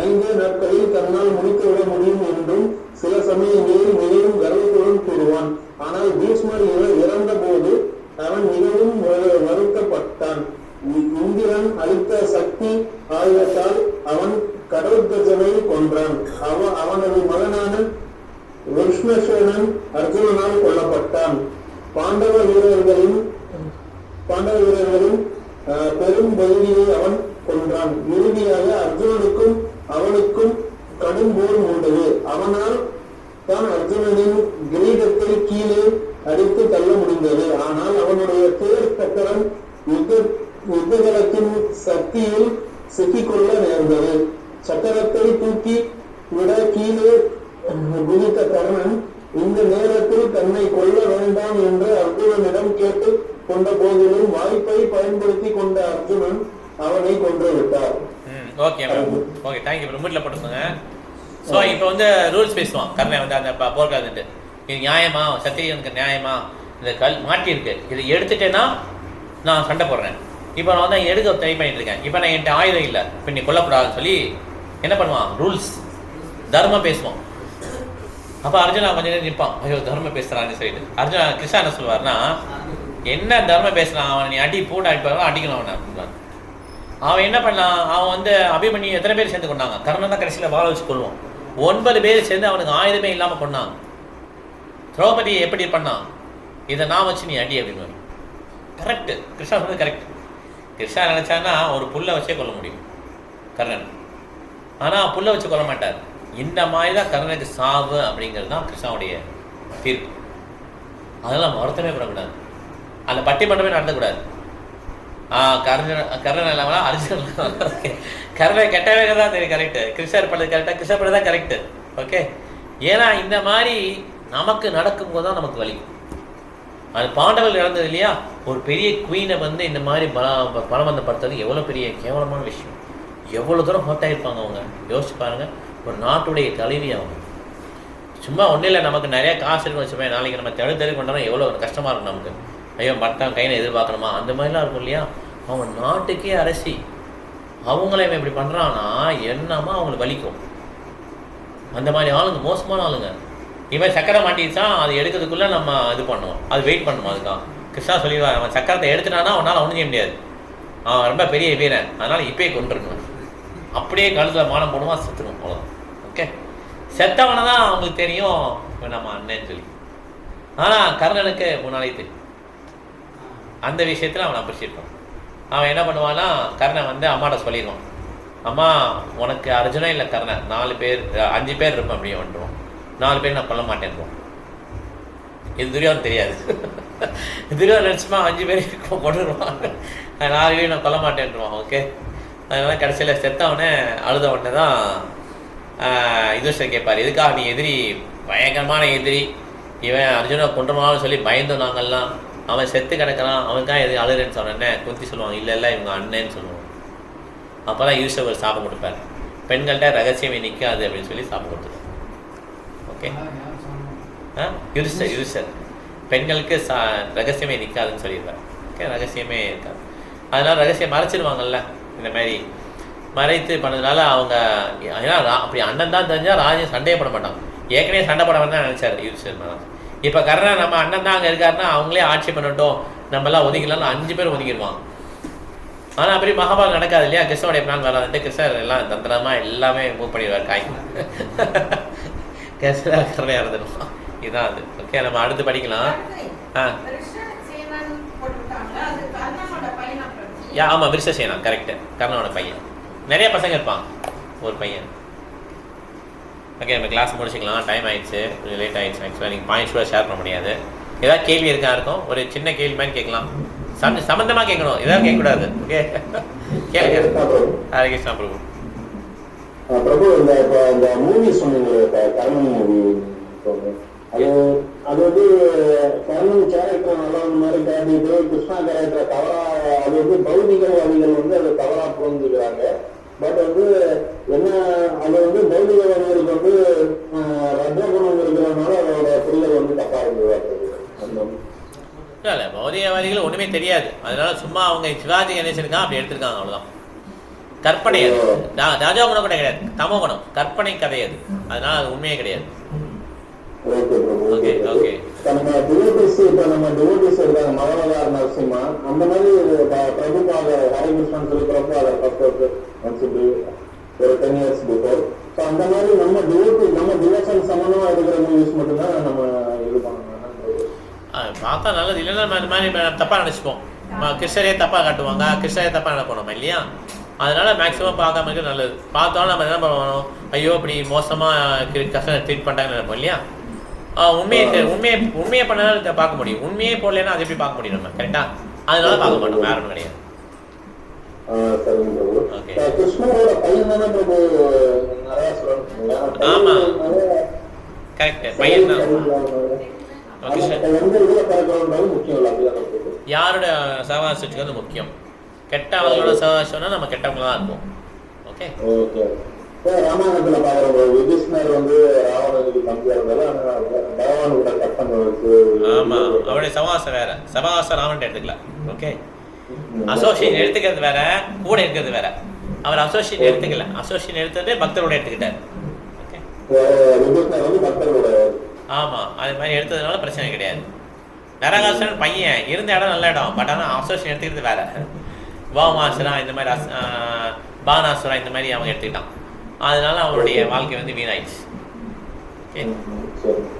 Speaker 12: 5 நாட்களில் தன்னால் முடித்துவிட முடியும் என்றும் சில சமயங்களில் மிகவும் கர்வத்துடன் கூறுவான். ஆனால் பீஷ்மர் இறந்த போது அவன் மிகவும் வருத்தப்பட்டான். இந்திரன் அளித்த சக்தி ஆயுதத்தால் அவன் கடோத்கஜனை கொன்றான். அவனது மகனான விஷ்ணசேனன் அர்ஜுனனால் கொல்லப்பட்டான். பாண்டவ வீரர்களின் பெரும் பகுதியை அவன் கொன்றான். இறுதியாக அர்ஜுனனுக்கும் அவனுக்கும் கடும் போர் மூண்டது. அவனால் தான் அர்ஜுனனின் கிரீடத்தை கீழே அடித்து தள்ள முடிந்தது. ஆனால் அவனுடைய தேர் சக்கரம் யுத்தகலத்தின் சக்தியில் சிக்கிக்கொள்ள நேர்ந்தது. சக்கரத்தை தூக்கி விட கீழே குதித்த கர்ணன் இந்த நேரத்தில் தன்னை கொல்ல வேண்டாம் என்று அர்ஜுனனிடம் கேட்டு கொண்ட போதிலும் வாய்ப்பை பயன்படுத்தி கொண்ட அர்ஜுனன் அவனை கொன்று விட்டார்.
Speaker 1: Okay okay, thank you. வீட்டில் போட்டுக்கோங்க. ஸோ இப்போ வந்து ரூல்ஸ் பேசுவான் கர்ணன் வந்து அந்த போர்க்காதுன்ட்டு. இது நியாயமா, சத்திரியனுக்கு நியாயமா, இந்த கல் மாட்டியிருக்கு, இதை எடுத்துட்டேன்னா நான் சண்டை போடுறேன். இப்போ நான் வந்து எடுக்க ட்ரை பண்ணிட்டு இருக்கேன். இப்போ நான் என்கிட்ட ஆயுதம் இல்லை, இப்போ நீ கொல்லக்கூடாதுன்னு சொல்லி என்ன பண்ணுவான், ரூல்ஸ் தர்மம் பேசுவான். அப்போ அர்ஜுனா கொஞ்சம் நேரம் நிற்பான், ஐயோ தர்மம் பேசுகிறான்னு சொல்லிட்டு. அர்ஜுனா கிருஷ்ணா என்ன சொல்லுவார்னா, என்ன தர்மம் பேசுகிறான், அவன் நீ அடி போட்டு அடிப்பாங்க, அடிக்கணும் அவனை அப்படின்வான். அவன் என்ன பண்ணான், அவன் வந்து அபிமன்யு எத்தனை பேர் சேர்ந்து கொண்டாங்க, கர்ணன் தான் கடைசியில் வாழ வச்சு கொள்வான். 9 பேர் சேர்ந்து அவனுக்கு ஆயுதமே இல்லாமல் கொண்டாங்க. திரௌபதியை எப்படி பண்ணான், இதை நான் வச்சு நீ அடி அப்படின்னு. கரெக்டு, கிருஷ்ணா சொன்னது கரெக்ட். கிருஷ்ணா நினச்சான்னா ஒரு புல்லை வச்சே கொள்ள முடியும் கர்ணன். ஆனால் புல்லை வச்சு கொல்ல மாட்டார். இந்த மாதிரி தான் கர்ணனுக்கு சாவு அப்படிங்கிறது தான் கிருஷ்ணாவுடைய தீர்ப்பு. அதெல்லாம் வருத்தமே பண்ணக்கூடாது, அந்த பட்டிமன்றமே நடத்தக்கூடாது. கர்ணன் இல்லாமல் அர்ஜுனன் கர்ணன் கெட்டவே தான் தெரியும், கரெக்டு. கிருஷ்ணர் பண்ணது கரெக்டாக, கிருஷ்ணர் பண்ணது தான் கரெக்டு. ஓகே, ஏன்னா இந்த மாதிரி நமக்கு நடக்கும்போது தான் நமக்கு வலி. அது பாண்டவர்கள் இறந்தது இல்லையா, ஒரு பெரிய குவீனை வந்து இந்த மாதிரி பலவந்தப்படுத்துறது எவ்வளோ பெரிய கேவலமான விஷயம். எவ்வளோ தூரம் ஹர்ட் ஆகிருப்பாங்க அவங்க, யோசிச்சு பாருங்கள். ஒரு நாட்டுடைய தலைவி அவங்க. சும்மா ஒன்றும் இல்லை, நமக்கு நிறையா காசு இருக்குன்னு வச்சுப்பேன், நாளைக்கு நம்ம தெரு கொண்டாலும் எவ்வளோ கஷ்டமாக இருக்கும் நமக்கு. ஐயோ மட்டம் கையில் எதிர்பார்க்கணுமா, அந்த மாதிரிலாம் இருக்கும் இல்லையா. அவங்க நாட்டுக்கே அரசி, அவங்கள இவன் இப்படி பண்ணுறான்னா என்னமா அவங்களுக்கு வலிக்கும். அந்த மாதிரி ஆளுங்க மோசமான ஆளுங்க. இவன் சக்கரை மாட்டிடுச்சான், அது எடுக்கிறதுக்குள்ளே நம்ம இது பண்ணுவோம், அது வெயிட் பண்ணுவோம். அதுக்காக கிருஷ்ணா சொல்லிடுவார், அவன் சக்கரத்தை எடுத்துட்டானா அவனால் ஒன்றும் செய்ய முடியாது, அவன் ரொம்ப பெரிய வீரன், அதனால் இப்போயே கொண்டுருக்கணும். அப்படியே கழுத்தில் மானம் போடுவான், செத்துடும், அவ்வளோதான். ஓகே, செத்தவனை தான் அவங்களுக்கு தெரியும் இப்போ நம்ம அண்ணன்னு சொல்லி. ஆனால் கர்ணனுக்கு முன்னாலே தெரியும். அந்த விஷயத்தில் அவன் அப்ரிஷியேட் பண்ணுவான். அவன் என்ன பண்ணுவான்னா, கர்ணன் வந்து அம்மாட்ட சொல்லிடுவான், அம்மா உனக்கு அர்ஜுனா இல்லை கர்ணன் 5 பேர் இருப்பேன் அப்படியே வந்துடுவான். 4 பேர் நான் கொல்ல மாட்டேன்ருவோம். இது துரியோதனன் தெரியாது. துரியோதனன் நினச்சுமா 5 பேர் கொண்டுருவான், 4 பேர் நான் கொல்ல மாட்டேன்ருவான். ஓகே, அதனால் கடைசியில் செத்தவனே அழுத உடனே தான் யுதிஷ்டர் கேட்பார், எதுக்காக நீ எதிரி, பயங்கரமான எதிரி, இவன் அர்ஜுனை கொண்டுருவான்னு சொல்லி பயந்தோம் நாங்கள்லாம், அவன் செத்து கிடக்கிறான், அவனுக்காக எது அழுறேன்னு சொன்னேன்னே குந்தி சொல்லுவாங்க, இல்லை இவங்க அண்ணன்னு சொல்லுவாங்க. அப்போ தான் யுதிஷ்டர் ஒரு சாபம் கொடுப்பார், பெண்கள்கிட்ட ரகசியமே நிற்காது அப்படின்னு சொல்லி சாபம் கொடுத்துருவாங்க. ஓகே, யுதிஷ்டர் பெண்களுக்கு ரகசியமே நிற்காதுன்னு சொல்லிடுவார். ஓகே, ரகசியமே இருக்காது, அதனால் ரகசியம் மறைச்சிடுவாங்கல்ல. இந்த மாதிரி மறைத்து பண்ணதுனால அவங்க, ஏன்னா அப்படி அண்ணன் தான் தெரிஞ்சால் ராஜன் சண்டையே பண்ண மாட்டாங்க. ஏற்கனவே சண்டை போட தான் நினச்சார் யுதிஷ்டர் மேலே. இப்போ கர்ணன் நம்ம அண்ணன் தான் அங்கே இருக்காருன்னா அவங்களே ஆட்சி பண்ணட்டும், நம்மளாம் ஒதுக்கலாம்னு 5 பேர் ஒதுக்கிடுவான். ஆனால் அப்படி மகாபாரதம் நடக்காது இல்லையா. கிருஷ்ணனுடைய பிளான் வராதுன்ட்டு கிருஷ்ணர் எல்லாம் தந்திரமாக எல்லாமே மூவ் பண்ணிடுவார், காய் கிருஷ்ணர் கர்ணையாக இருந்துடுவான். இதுதான் அது. ஓகே, நம்ம அடுத்து படிக்கலாம். ஆமாம், விருஷசேனா கரெக்டு, கர்ணனோட பையன். நிறைய பசங்க இருப்பான், ஒரு பையன். ஓகே, நம்ம கிளாஸ் முடிச்சுக்கலாம், டைம் ஆகிடுச்சு, கொஞ்சம் லேட் ஆகிடுச்சு. ஆக்சுவலாக நீங்கள் பாயிண்ட்ஸ் கூட ஷேர் பண்ண முடியாது. ஏதாவது கேள்வி இருக்கும், ஒரு சின்ன கேள்வி மாதிரி கேட்கலாம், சம்மந்தமாக கேட்கணும், ஏதாவது கேட்கக்கூடாது. ஓகே, கேளுங்க. ஹரே கிருஷ்ணா பிரபு.
Speaker 12: பிரபு, இந்த மூவி சொன்னீங்க, கர்ணன் மூவி, அது வந்து கர்ணன் கேரக்டர் நல்லா மாதிரி காட்டிட்டு, கிருஷ்ணா கேரக்டர் தவறா, அது வந்து பௌதிகவாதிகள் வந்து அதை தவறா புரிஞ்சுக்கிறாங்க. பட் வந்து என்ன, அது வந்து பௌதிகவாதிகளுக்கு வந்து ரஜகுணம் இருக்கிறதுனால அதோட புரிதல் வந்து தப்பா இருந்தது.
Speaker 1: இல்லை, பௌதிகவாதிகள் ஒன்றுமே தெரியாது, அதனால சும்மா அவங்க சிவாஜி கணேசனுக்கா அப்படி எடுத்திருக்காங்க, அவ்வளோதான். கற்பனை அது, ராஜகுணம் கூட கிடையாது, தமோ குணம், கற்பனை கதை அது, அதனால அது உண்மையே கிடையாது. ஓகே ஓகே,
Speaker 12: நம்ம டிவோட்டிஸ், இப்போ நம்ம டிவோட்டிஸ் இருக்காங்க, மகவதார் நரசிம்மா, அந்த மாதிரி பிரபுபாத ஹரே கிருஷ்ணன் சொல்லி பிரபுபாதர் ஒரு 10 years பிஃபோர். ஸோ அந்த மாதிரி நம்ம டிவோட்டி, நம்ம டிவோஷன் சம்மந்தமாக இருக்கிற மூவிஸ் மட்டும்தான் நம்ம இது பண்ணணும்.
Speaker 1: பார்த்தா நல்லது, இல்லைன்னா இந்த மாதிரி தப்பாக நினச்சிப்போம், கிருஷ்ணரே தப்பாக காட்டுவாங்க, கிருஷ்ணரே தப்பாக நினைப்போம் நம்ம இல்லையா. அதனால மேக்ஸிமம் பார்க்காம இருக்கிறது நல்லது. பார்த்தோன்னா நம்ம என்ன பண்ணுவோம், ஐயோ இப்படி மோசமாக கிருஷ்ணரை ட்ரீட் பண்ணுறாங்கன்னு நினைப்போம் இல்லையா. உண்மையை பண்ணாலும் பார்க்க முடியும், உண்மையே போடலன்னா அது எப்படி பார்க்க முடியும் நம்ம, கரெக்டாக? அதனால பார்க்க மாட்டோம், வேற ஒன்றும் கிடையாது. ஆமா கரெக்ட், பையன் தான். யாரோட சகவாசத்துக்கு வந்து முக்கியம், கெட்டவங்களோட சகவாசம்னா நம்ம கெட்டவங்களா தான் இருப்போம். ஓகே,
Speaker 12: ராமாயணத்துல பாக்குறோம், யுதிஷ்ணர் வந்து ராவணனுக்கு தம்பியா இருந்தாலும் பகவான் கூட கட்டம் வச்சு.
Speaker 1: ஆமா, அவருடைய சகவாசம் வேற, சகவாசம் ராவன் எடுத்துக்கலாம். ஓகே, அசோசியேட் எடுத்துக்கிறது வேற, கூட இருக்கிறது வேற. அவர் அசோசியேட் எடுத்துக்கல, அசோசியேட் எடுத்தது பக்தரோட எடுத்துக்கிட்டார். ஆமா, அது மாதிரி எடுத்ததுனால பிரச்சனை கிடையாது. நரகாசுரன் பையன் இருந்த இடம் நல்ல இடம், பட் ஆனால் அசோசியேட் எடுத்துக்கிறது வேற. வாமாசுரா இந்த மாதிரி, பானாசுரா இந்த மாதிரி அவங்க எடுத்துக்கிட்டான், அதனால அவருடைய வாழ்க்கை வந்து வீணாயிடுச்சு.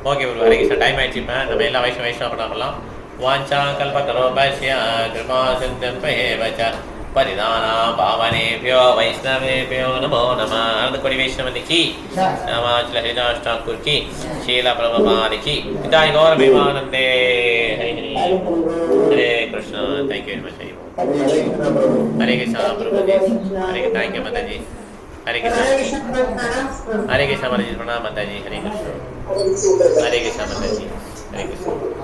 Speaker 1: ஓகே ஒரு ஹரே கிருஷ்ணா, டைம் ஆயிடுச்சு. இப்போ நம்ம எல்லா வைஷ்ணவ பண்ணலாம். வாஞ்சா கல்ப கரோபஸ்ய கிருபா சிந்தம் ஏவ ச परिधाना पावनेभ्यो वैष्णवेभ्यो नमो नमः। अर्धकोटि वैष्णव की नमाज हरिदास ठाकुर की शीला प्रभुपाद की पिताई गौर प्रेमानंदे। Hare Krishna. Thank you very much. Hare Krishna Prabhu ji. Hare thank you Mata ji. हरे कृष्ण। हरे कृष्ण माता जी। प्रणाम माता जी। हरे कृष्ण। हरे कृष्ण माता जी। हरे कृष्ण।